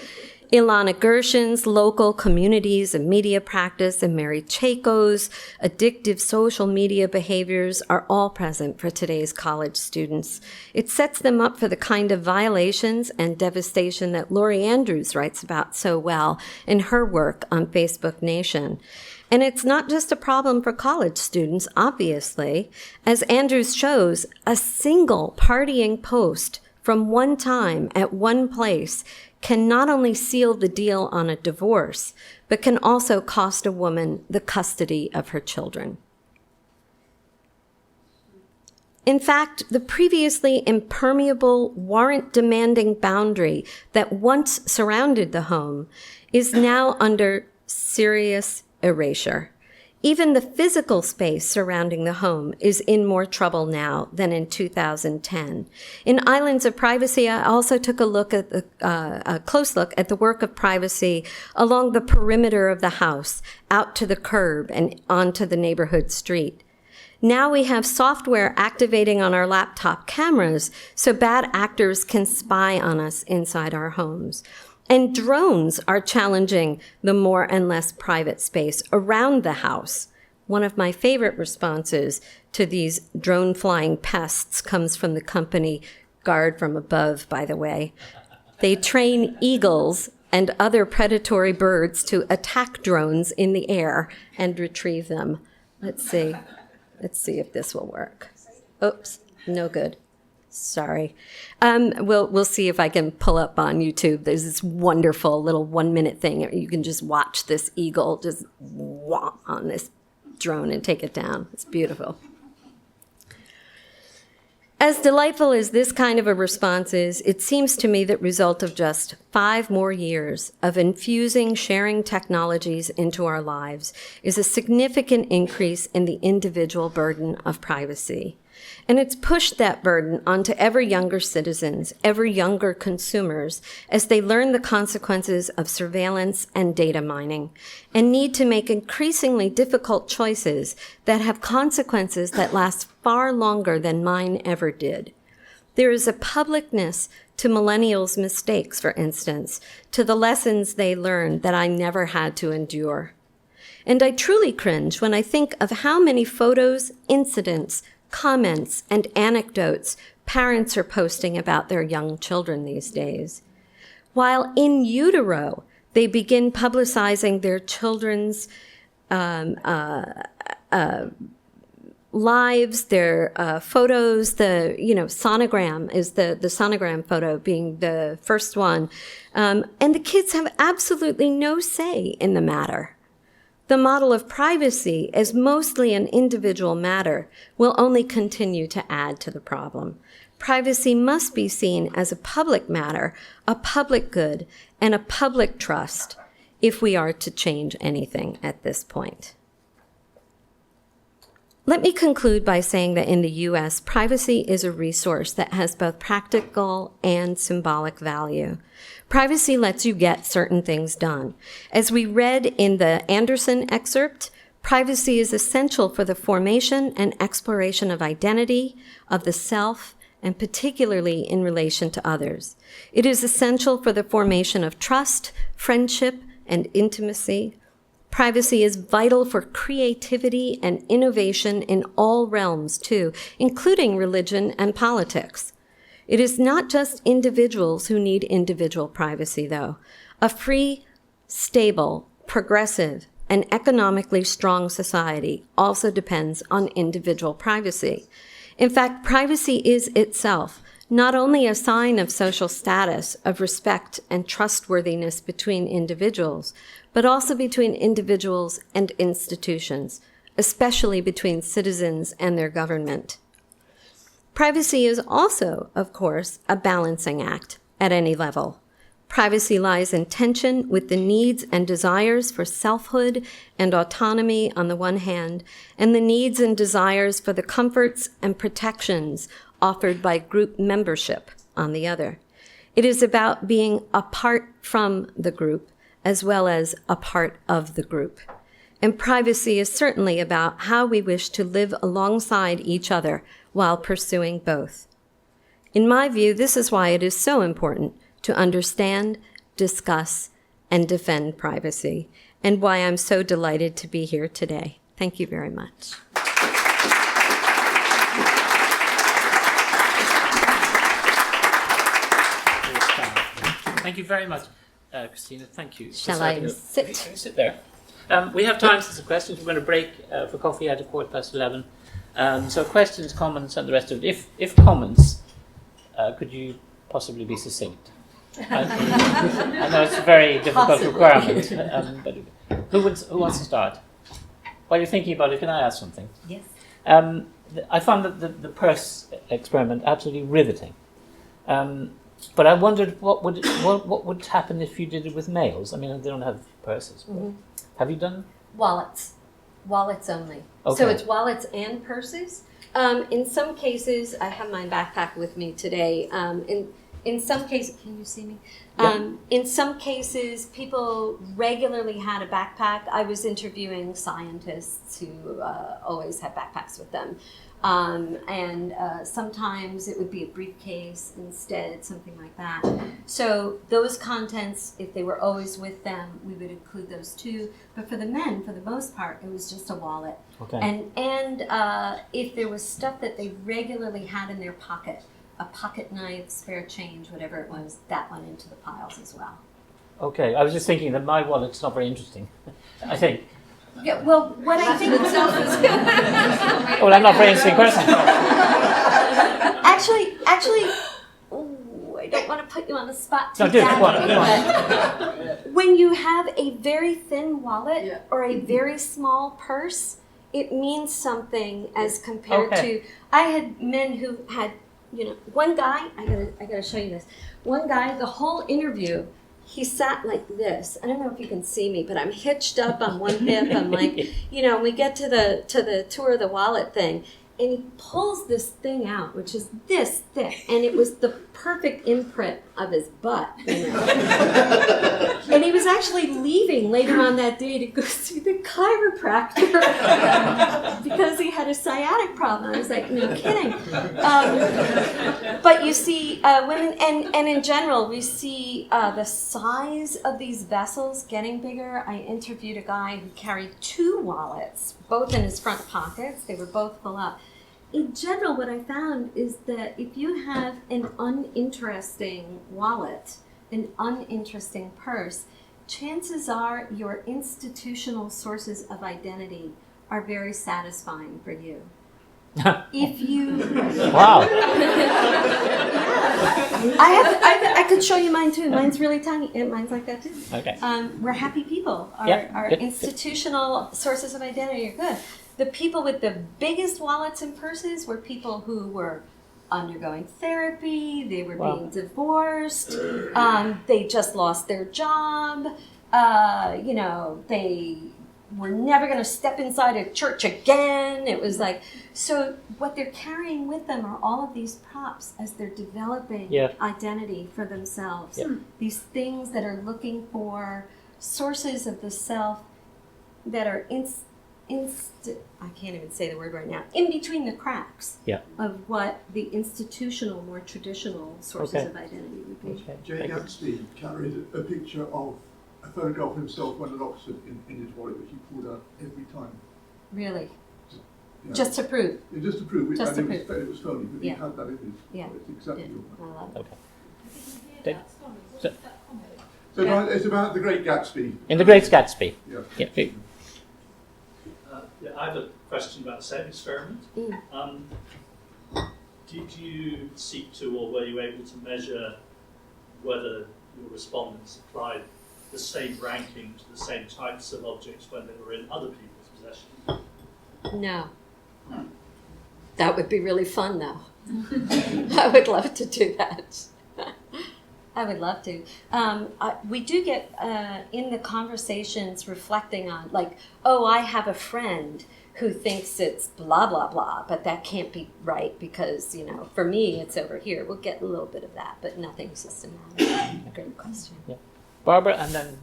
Ilana Gershen's local communities and media practice, and Mary Chaco's addictive social media behaviors are all present for today's college students. It sets them up for the kind of violations and devastation that Laurie Andrews writes about so well in her work on Facebook Nation. And it's not just a problem for college students, obviously. As Andrews shows, a single partying post from one time at one place can not only seal the deal on a divorce, but can also cost a woman the custody of her children. In fact, the previously impermeable, warrant-demanding boundary that once surrounded the home is now under serious erasure. Even the physical space surrounding the home is in more trouble now than in 2010. In Islands of Privacy, I also took a close look at the work of privacy along the perimeter of the house, out to the curb and onto the neighborhood street. Now we have software activating on our laptop cameras so bad actors can spy on us inside our homes. And drones are challenging the more and less private space around the house. One of my favorite responses to these drone flying pests comes from the company Guard from Above, by the way. They train eagles and other predatory birds to attack drones in the air and retrieve them. Let's see if this will work. Oops, no good. Sorry. We'll see if I can pull up on YouTube. There's this wonderful little 1-minute thing. You can just watch this eagle just whomp on this drone and take it down. It's beautiful. As delightful as this kind of a response is, it seems to me that result of just 5 more years of infusing sharing technologies into our lives is a significant increase in the individual burden of privacy. And it's pushed that burden onto ever younger citizens, ever younger consumers, as they learn the consequences of surveillance and data mining, and need to make increasingly difficult choices that have consequences that last far longer than mine ever did. There is a publicness to millennials' mistakes, for instance, to the lessons they learned that I never had to endure. And I truly cringe when I think of how many photos, incidents, comments, and anecdotes parents are posting about their young children these days. While in utero, they begin publicizing their children's lives, their photos. The sonogram is the sonogram photo being the first one, and the kids have absolutely no say in the matter. The model of privacy, as mostly an individual matter, will only continue to add to the problem. Privacy must be seen as a public matter, a public good, and a public trust if we are to change anything at this point. Let me conclude by saying that in the U.S., privacy is a resource that has both practical and symbolic value. Privacy lets you get certain things done. As we read in the Anderson excerpt, privacy is essential for the formation and exploration of identity, of the self, and particularly in relation to others. It is essential for the formation of trust, friendship, and intimacy. Privacy is vital for creativity and innovation in all realms, too, including religion and politics. It is not just individuals who need individual privacy, though. A free, stable, progressive, and economically strong society also depends on individual privacy. In fact, privacy is itself not only a sign of social status, of respect and trustworthiness between individuals, but also between individuals and institutions, especially between citizens and their government. Privacy is also, of course, a balancing act at any level. Privacy lies in tension with the needs and desires for selfhood and autonomy on the one hand, and the needs and desires for the comforts and protections offered by group membership on the other. It is about being apart from the group as well as a part of the group. And privacy is certainly about how we wish to live alongside each other while pursuing both. In my view, this is why it is so important to understand, discuss, and defend privacy, and why I'm so delighted to be here today. Thank you very much. Thank you very much, Christena. Thank you. Shall I sit? Sit there. We have time for some questions. We're going to break for coffee at 11:15. So questions, comments, and the rest of it. If comments, could you possibly be succinct? I know it's a very difficult requirement. But who wants to start? While you're thinking about it, can I ask something? Yes. I found that the purse experiment absolutely riveting. But I wondered what would happen if you did it with males. I mean, they don't have purses. Mm-hmm. Have you done? Wallets only. Okay. So it's wallets and purses. In some cases, I have my backpack with me today. In some cases, can you see me? Yeah. In some cases, people regularly had a backpack. I was interviewing scientists who always had backpacks with them. And sometimes it would be a briefcase instead, something like that. So those contents, if they were always with them, we would include those too. But for the men, for the most part, it was just a wallet. Okay. And if there was stuff that they regularly had in their pocket, a pocket knife, spare change, whatever it was, that went into the piles as well. Okay, I was just thinking that my wallet's not very interesting. I think. Yeah, well, what I think itself is... Well, I'm not a very interesting person. Actually, I don't want to put you on the spot too No, do it. badly, when you have a very thin wallet or a very small purse, it means something as compared to... I had men who had, one guy, I gotta show you this. One guy, the whole interview, he sat like this. I don't know if you can see me, but I'm hitched up on one hip. I'm like, we get to the tour of the wallet thing, and he pulls this thing out, which is this thick, and it was the perfect imprint of his butt. And he was actually leaving later on that day to go see the chiropractor because he had a sciatic problem. I was like, no kidding. But you see, women, and in general, we see the size of these vessels getting bigger. I interviewed a guy who carried 2 wallets, both in his front pockets. They were both full up. In general, what I found is that if you have an uninteresting wallet, an uninteresting purse, chances are your institutional sources of identity are very satisfying for you. If you... Wow. I could show you mine too. Mine's really tiny. And mine's like that too. Okay. We're happy people. Our institutional sources of identity are good. The people with the biggest wallets and purses were people who were undergoing therapy, they were being divorced, they just lost their job, they were never going to step inside a church again. It was like, so what they're carrying with them are all of these props as they're developing identity for themselves. Yeah. These things that are looking for sources of the self that are I can't even say the word right now, in between the cracks of what the institutional, more traditional sources of identity would be. Jay Gatsby carried a picture of a photograph of himself when at Oxford in his wallet, which he pulled out every time. Really? Just to prove? Yeah, just to prove. Just to prove. It was phony, but he had that in his wallet. Exactly. Okay. So it's about the Great Gatsby. In the Great Gatsby. Yeah. Yeah. I have a question about the same experiment. Did you seek to, or were you able to measure whether your respondents applied the same ranking to the same types of objects when they were in other people's possession? No. That would be really fun, though. I would love to do that. I would love to. We do get in the conversations reflecting on, like, oh, I have a friend who thinks it's blah, blah, blah, but that can't be right because, for me, it's over here. We'll get a little bit of that, but nothing systematic. Great question. Yeah. Barbara, and then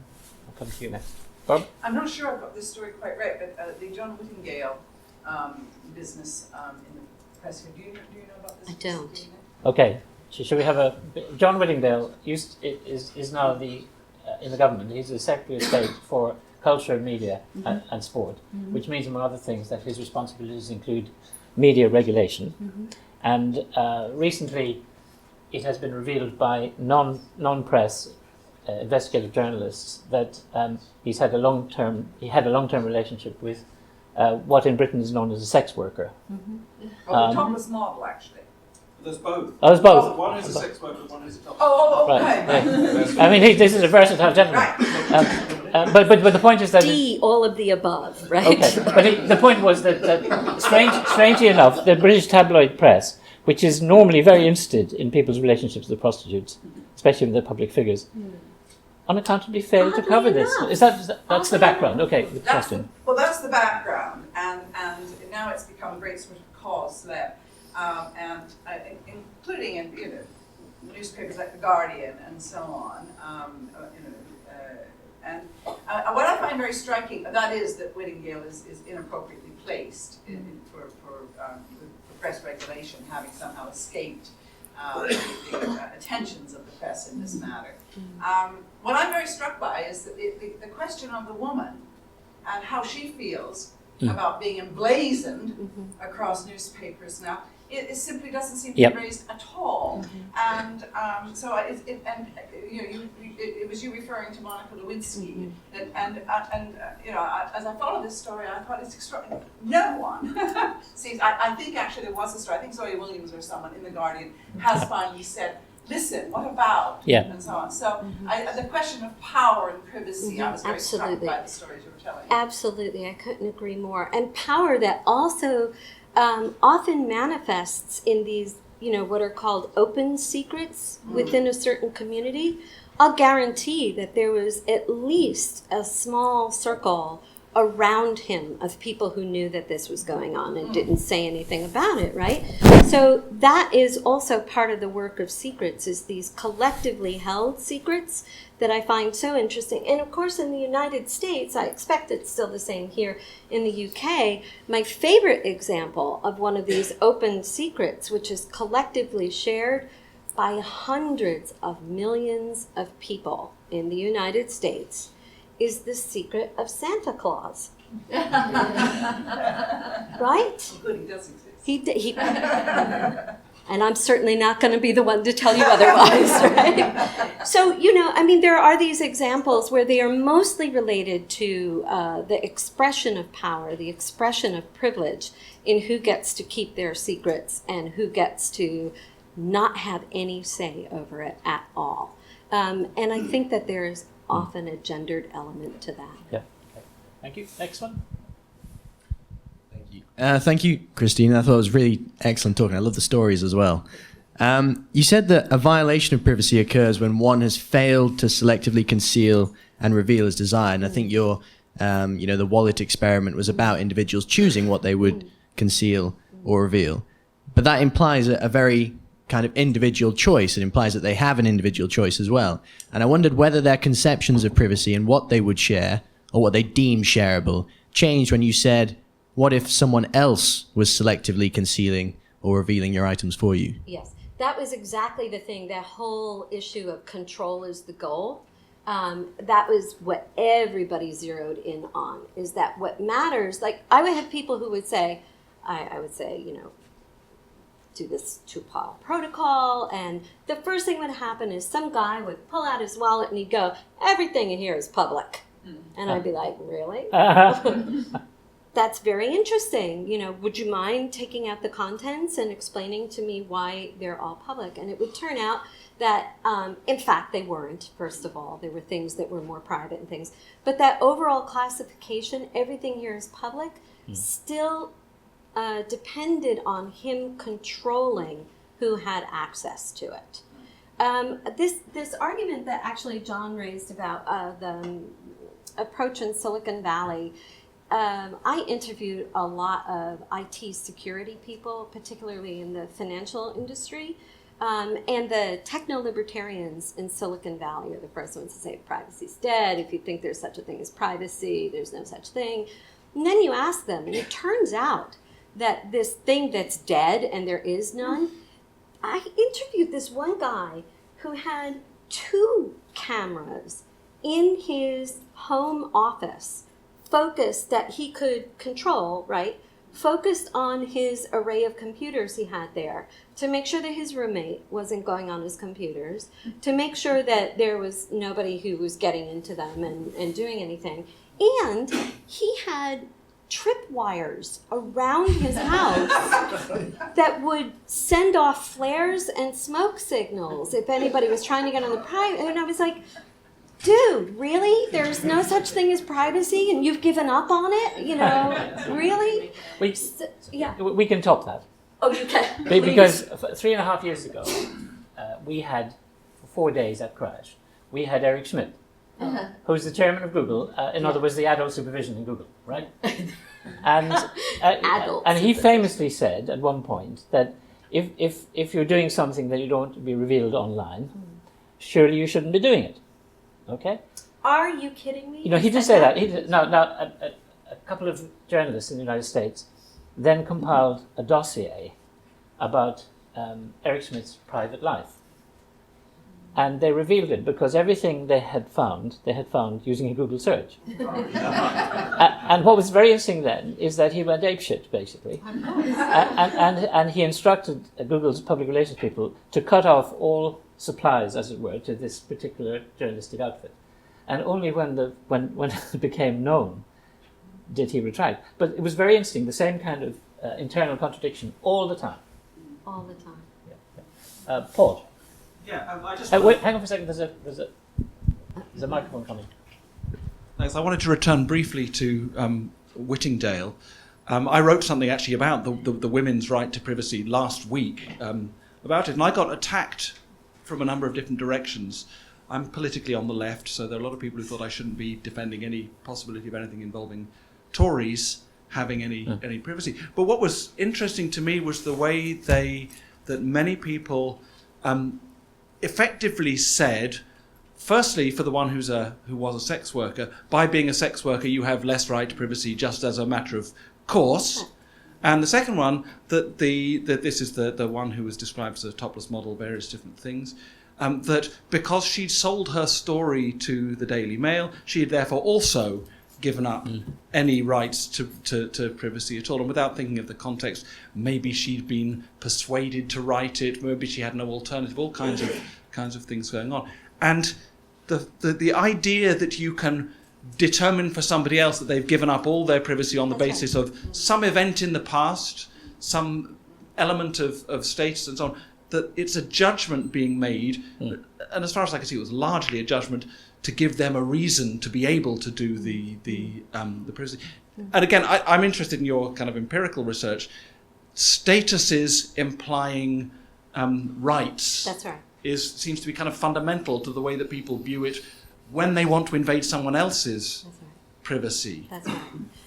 I'll come to you next. Barbara? I'm not sure I've got this story quite right, but the John Whittingdale business in the press. Do you know about this? I don't. Okay. Should we have a... John Whittingdale is now in the government. He's the Secretary of State for Culture, Media and Sport, which means, among other things, that his responsibilities include media regulation. And recently, it has been revealed by non-press investigative journalists that he had a long-term relationship with what in Britain is known as a sex worker. The topless model, actually. There's both. Oh, there's both. One is a sex worker, one is a top. Okay. Right. I mean, this is a versatile gentleman. Right. But the point is that... all of the above, right? Okay, but the point was that strangely enough, the British tabloid press, which is normally very interested in people's relationships with the prostitutes, especially with the public figures, unaccountably failed to cover this. That's the background? Okay, the question. That's the background, and now it's become a great sort of cause there, including in newspapers like The Guardian and so on. And what I find very striking, that is that Whittingdale is inappropriately placed for press regulation, having somehow escaped the attentions of the press in this matter. What I'm very struck by is that the question of the woman and how she feels about being emblazoned across newspapers now, it simply doesn't seem to be raised at all. And so it was you referring to Monica Lewinsky, and as I followed this story, I thought it's extraordinary. No one seems. I think actually there was a story. I think Zoe Williams or someone in The Guardian has finally said, "Listen, what about?" and so on. So the question of power and privacy, I was very struck by the stories you were telling. Absolutely, I couldn't agree more. And power that also often manifests in these, what are called open secrets within a certain community. I'll guarantee that there was at least a small circle around him of people who knew that this was going on and didn't say anything about it, right? So that is also part of the work of secrets, is these collectively held secrets that I find so interesting. And of course, in the United States, I expect it's still the same here in the UK, my favorite example of one of these open secrets, which is collectively shared by hundreds of millions of people in the United States, is the secret of Santa Claus. Right? Good, he does exist. He and I'm certainly not going to be the one to tell you otherwise, right? So, there are these examples where they are mostly related to the expression of power, the expression of privilege in who gets to keep their secrets and who gets to not have any say over it at all. And I think that there is often a gendered element to that. Yeah. Okay. Thank you. Next one. Thank you, Christena. I thought it was really excellent talking. I love the stories as well. You said that a violation of privacy occurs when one has failed to selectively conceal and reveal his desire. And I think your, the wallet experiment was about individuals choosing what they would conceal or reveal. But that implies a very kind of individual choice. It implies that they have an individual choice as well. And I wondered whether their conceptions of privacy and what they would share or what they deem shareable changed when you said, what if someone else was selectively concealing or revealing your items for you? Yes, that was exactly the thing. That whole issue of control is the goal. That was what everybody zeroed in on, is that what matters, like I would have people who would say, I would say, do this two-pile protocol, and the first thing would happen is some guy would pull out his wallet and he'd go, everything in here is public. And I'd be like, really? That's very interesting. You know, would you mind taking out the contents and explaining to me why they're all public? And it would turn out that, in fact, they weren't, first of all. There were things that were more private and things. But that overall classification, everything here is public, still depended on him controlling who had access to it. This argument that actually John raised about the approach in Silicon Valley, I interviewed a lot of IT security people, particularly in the financial industry, and the techno-libertarians in Silicon Valley are the first ones to say privacy's dead. If you think there's such a thing as privacy, there's no such thing. And then you ask them, and it turns out that this thing that's dead and there is none, I interviewed this one guy who had 2 cameras in his home office, focused that he could control, right? Focused on his array of computers he had there to make sure that his roommate wasn't going on his computers, to make sure that there was nobody who was getting into them and doing anything. And he had tripwires around his house that would send off flares and smoke signals if anybody was trying to get on the private. And I was like, dude, really? There's no such thing as privacy and you've given up on it? You know, really? We can top that. Oh, you can. Because 3.5 years ago, we had, for 4 days at CRASSH, we had Eric Schmidt, who's the chairman of Google, in other words, the adult supervision in Google, right? And he famously said at one point that if you're doing something that you don't want to be revealed online, surely you shouldn't be doing it. Okay? Are you kidding me? You know, he did say that. Now, a couple of journalists in the United States then compiled a dossier about Eric Schmidt's private life. And they revealed it because everything they had found using a Google search. And what was very interesting then is that he went apeshit, basically. And he instructed Google's public relations people to cut off all supplies, as it were, to this particular journalistic outfit. And only when it became known did he retract. But it was very interesting, the same kind of internal contradiction all the time. All the time. Yeah. Paul. Yeah, I just... Wait, hang on for a second, there's a microphone coming. Thanks. I wanted to return briefly to Whittingdale. I wrote something actually about the women's right to privacy last week about it, and I got attacked from a number of different directions. I'm politically on the left, so there are a lot of people who thought I shouldn't be defending any possibility of anything involving Tories having any privacy. But what was interesting to me was the way that many people effectively said, firstly, for the one who was a sex worker, by being a sex worker you have less right to privacy just as a matter of course. And the second one, that this is the one who was described as a topless model, various different things, that because she'd sold her story to the Daily Mail, she had therefore also given up any rights to privacy at all. And without thinking of the context, maybe she'd been persuaded to write it, maybe she had no alternative, all kinds of things going on. And the idea that you can determine for somebody else that they've given up all their privacy on the basis of some event in the past, some element of status and so on, that it's a judgment being made, and as far as I can see, it was largely a judgment to give them a reason to be able to do the privacy. And again, I'm interested in your kind of empirical research. Statuses implying rights. That's right. Seems to be kind of fundamental to the way that people view it when they want to invade someone else's privacy. That's right.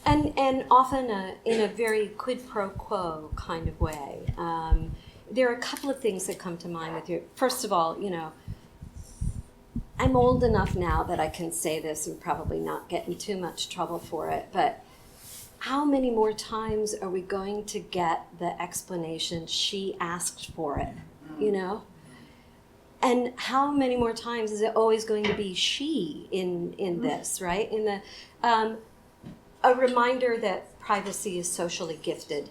And often in a very quid pro quo kind of way. There are a couple of things that come to mind with you. First of all, you know, I'm old enough now that I can say this and probably not get in too much trouble for it, but how many more times are we going to get the explanation she asked for it, you know? And how many more times is it always going to be she in this, right? In the a reminder that privacy is socially gifted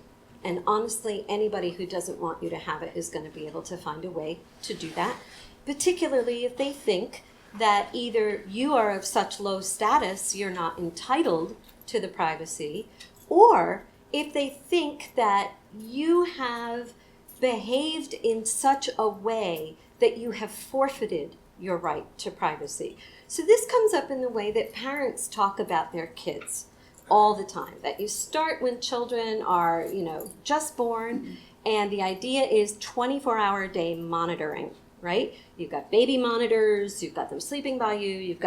And honestly, anybody who doesn't want you to have it is going to be able to find a way to do that, particularly if they think that either you are of such low status you're not entitled to the privacy, or if they think that you have behaved in such a way that you have forfeited your right to privacy. So this comes up in the way that parents talk about their kids all the time, that you start when children are, just born, and the idea is 24-hour-a-day monitoring, right? You've got baby monitors, you've got them sleeping by you, you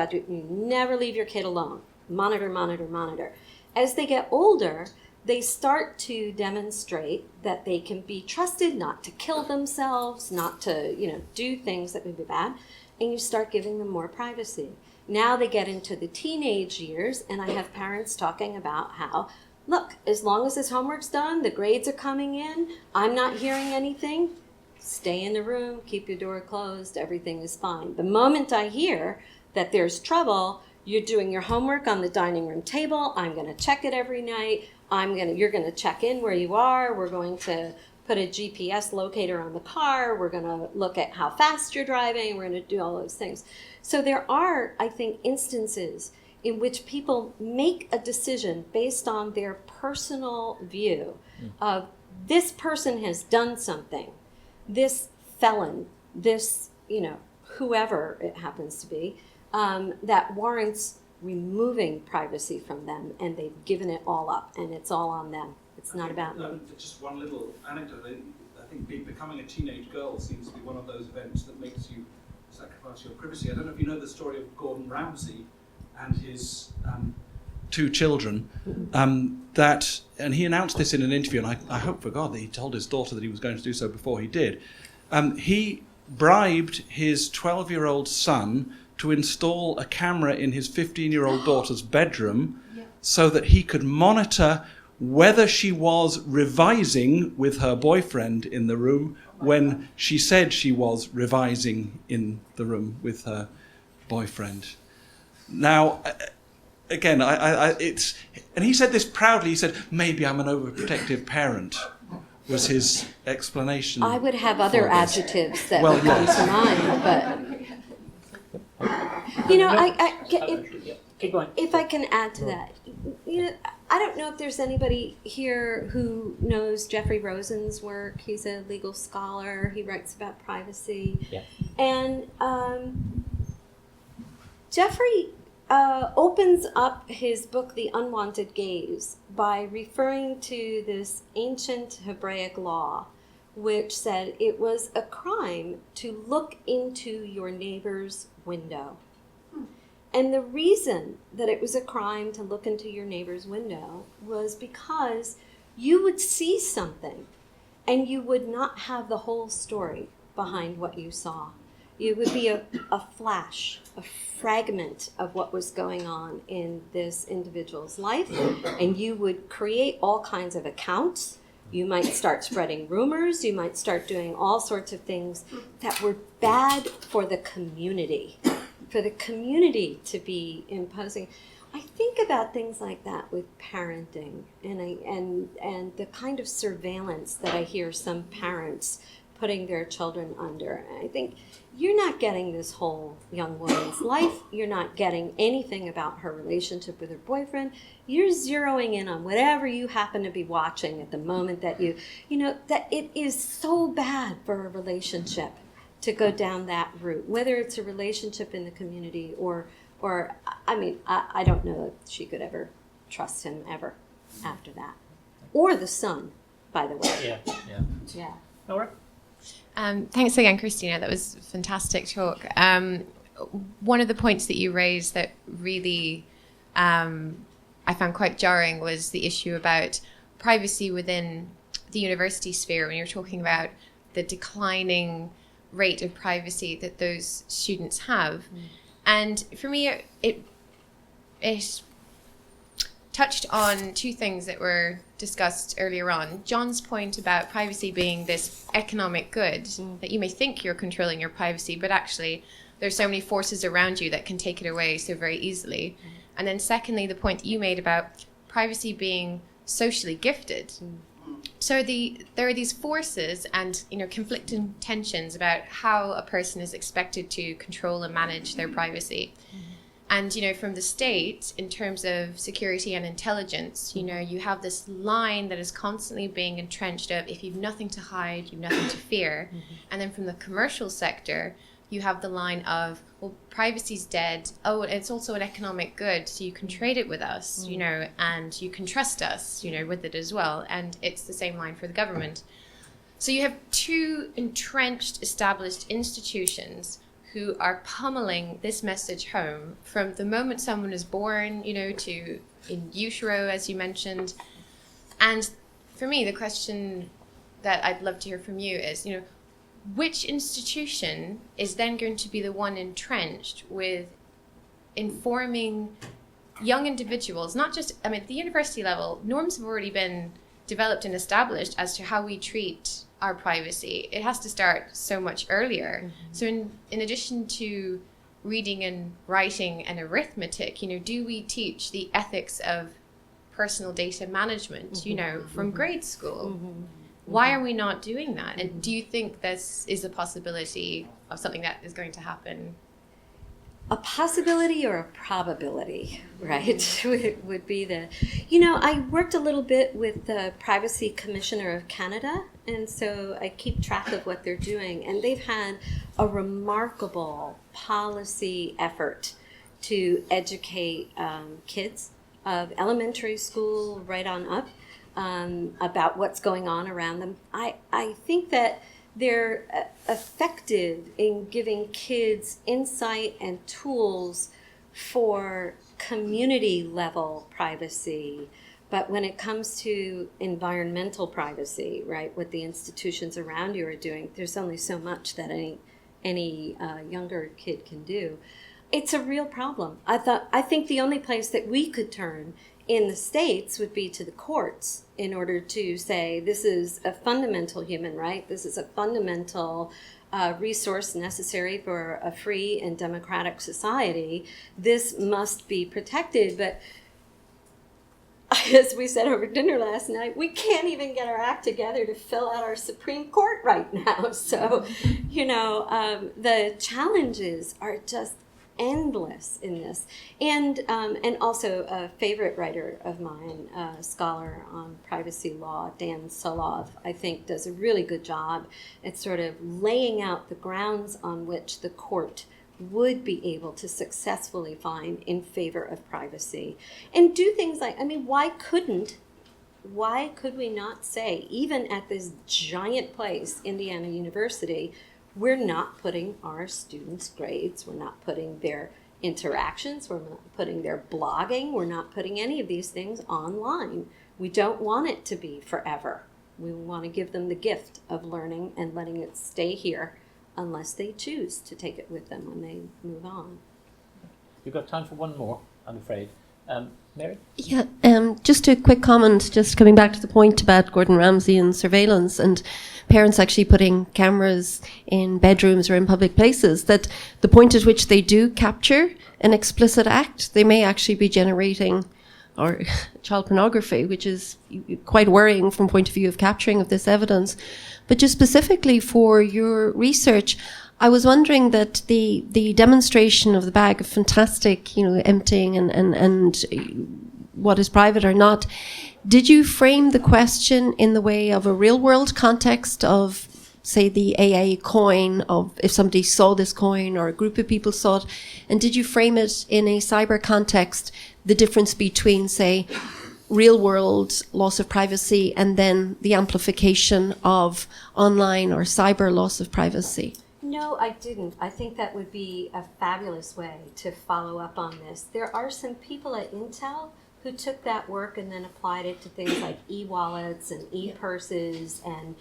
never leave your kid alone. Monitor, monitor, monitor. As they get older, they start to demonstrate that they can be trusted not to kill themselves, not to, do things that would be bad, and you start giving them more privacy. Now they get into the teenage years, and I have parents talking about how, look, as long as his homework's done, the grades are coming in, I'm not hearing anything, stay in the room, keep your door closed, everything is fine. The moment I hear that there's trouble, you're doing your homework on the dining room table, I'm going to check it every night, you're going to check in where you are, we're going to put a GPS locator on the car, we're going to look at how fast you're driving, we're going to do all those things. So there are, I think, instances in which people make a decision based on their personal view of this person has done something, this felon, this, whoever it happens to be, that warrants removing privacy from them, and they've given it all up, and it's all on them. It's not about me. Just one little anecdote. I think becoming a teenage girl seems to be one of those events that makes you sacrifice your privacy. I don't know if you know the story of Gordon Ramsay and his 2 children. And he announced this in an interview, and I hope for God that he told his daughter that he was going to do so before he did. He bribed his 12-year-old son to install a camera in his 15-year-old daughter's bedroom so that he could monitor whether she was revising with her boyfriend in the room when she said she was revising in the room with her boyfriend. Now, again, and he said this proudly. He said, "Maybe I'm an overprotective parent," was his explanation. I would have other adjectives that would come to mind, but Keep going. if I can add to that, I don't know if there's anybody here who knows Jeffrey Rosen's work. He's a legal scholar. He writes about privacy. Yeah. And Jeffrey opens up his book, The Unwanted Gaze, by referring to this ancient Hebraic law, which said it was a crime to look into your neighbor's window. And the reason that it was a crime to look into your neighbor's window was because you would see something and you would not have the whole story behind what you saw. It would be a flash, a fragment of what was going on in this individual's life, and you would create all kinds of accounts. You might start spreading rumors. You might start doing all sorts of things that were bad for the community. For the community to be imposing. I think about things like that with parenting and the kind of surveillance that I hear some parents putting their children under. I think you're not getting this whole young woman's life. You're not getting anything about her relationship with her boyfriend. You're zeroing in on whatever you happen to be watching at the moment that that it is so bad for a relationship to go down that route, whether it's a relationship in the community or I don't know if she could ever trust him ever after that. Or the son, by the way. Yeah. Nora? Thanks again, Christina. That was fantastic talk. One of the points that you raised that really I found quite jarring was the issue about privacy within the university sphere, when you're talking about the declining rate of privacy that those students have. And for me, it touched on 2 things that were discussed earlier on. John's point about privacy being this economic good, that you may think you're controlling your privacy, but actually there's so many forces around you that can take it away so very easily. And then secondly, the point that you made about privacy being socially gifted. So there are these forces and, you know, conflicting tensions about how a person is expected to control and manage their privacy. And, you know, from the state, in terms of security and intelligence, you know, you have this line that is constantly being entrenched of, if you've nothing to hide, you've nothing to fear. And then from the commercial sector, you have the line of, well, privacy's dead. Oh, it's also an economic good, so you can trade it with us, you know, and you can trust us, you know, with it as well. And it's the same line for the government. So you have two entrenched, established institutions who are pummeling this message home from the moment someone is born, you know, to in utero, as you mentioned. And for me, the question that I'd love to hear from you is, you know, which institution is then going to be the one entrenched with informing young individuals, not just, I mean, at the university level, norms have already been developed and established as to how we treat our privacy. It has to start so much earlier. So in addition to reading and writing and arithmetic, you know, do we teach the ethics of personal data management, you know, from grade school? Why are we not doing that? And do you think this is a possibility of something that is going to happen? A possibility or a probability, right? would be the, you know, I worked a little bit with the Privacy Commissioner of Canada, and so I keep track of what they're doing. And they've had a remarkable policy effort to educate kids of elementary school right on up about what's going on around them. I think that they're effective in giving kids insight and tools for community level privacy. But when it comes to environmental privacy, right, what the institutions around you are doing, there's only so much that any younger kid can do. It's a real problem. I think the only place that we could turn in the States would be to the courts in order to say this is a fundamental human right, this is a fundamental resource necessary for a free and democratic society. This must be protected. But as we said over dinner last night, we can't even get our act together to fill out our Supreme Court right now. So, you know, the challenges are just endless in this. And also a favorite writer of mine, a scholar on privacy law, Dan Solov, I think does a really good job at sort of laying out the grounds on which the court would be able to successfully find in favor of privacy. And do things like, I mean, why could we not say, even at this giant place, Indiana University, we're not putting our students' grades, we're not putting their interactions, we're not putting their blogging, we're not putting any of these things online. We don't want it to be forever. We want to give them the gift of learning and letting it stay here unless they choose to take it with them when they move on. You've got time for one more, I'm afraid. Mary? Yeah, just a quick comment, just coming back to the point about Gordon Ramsay and surveillance and parents actually putting cameras in bedrooms or in public places, that the point at which they do capture an explicit act, they may actually be generating or child pornography, which is quite worrying from point of view of capturing of this evidence. But just specifically for your research, I was wondering that the demonstration of the bag of fantastic, you know, emptying and what is private or not, did you frame the question in the way of a real world context of, say, the AA coin, of if somebody saw this coin or a group of people saw it, and did you frame it in a cyber context, the difference between, say, real world loss of privacy and then the amplification of online or cyber loss of privacy? No, I didn't. I think that would be a fabulous way to follow up on this. There are some people at Intel who took that work and then applied it to things like e-wallets and e-purses and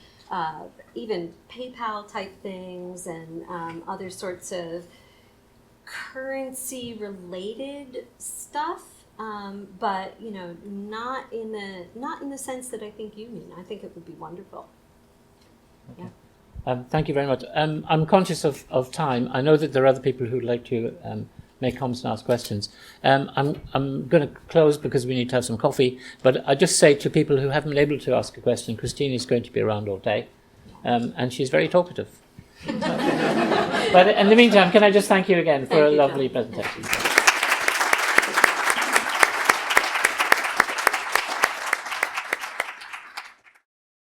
even PayPal type things and other sorts of currency related stuff. But you know, not in the sense that I think you mean. I think it would be wonderful. Okay. Yeah. Thank you very much. I'm conscious of time. I know that there are other people who'd like to make comments and ask questions. I'm going to close because we need to have some coffee, but I just say to people who haven't been able to ask a question, Christena is going to be around all day, and she's very talkative. But in the meantime, can I just thank you again for a lovely presentation.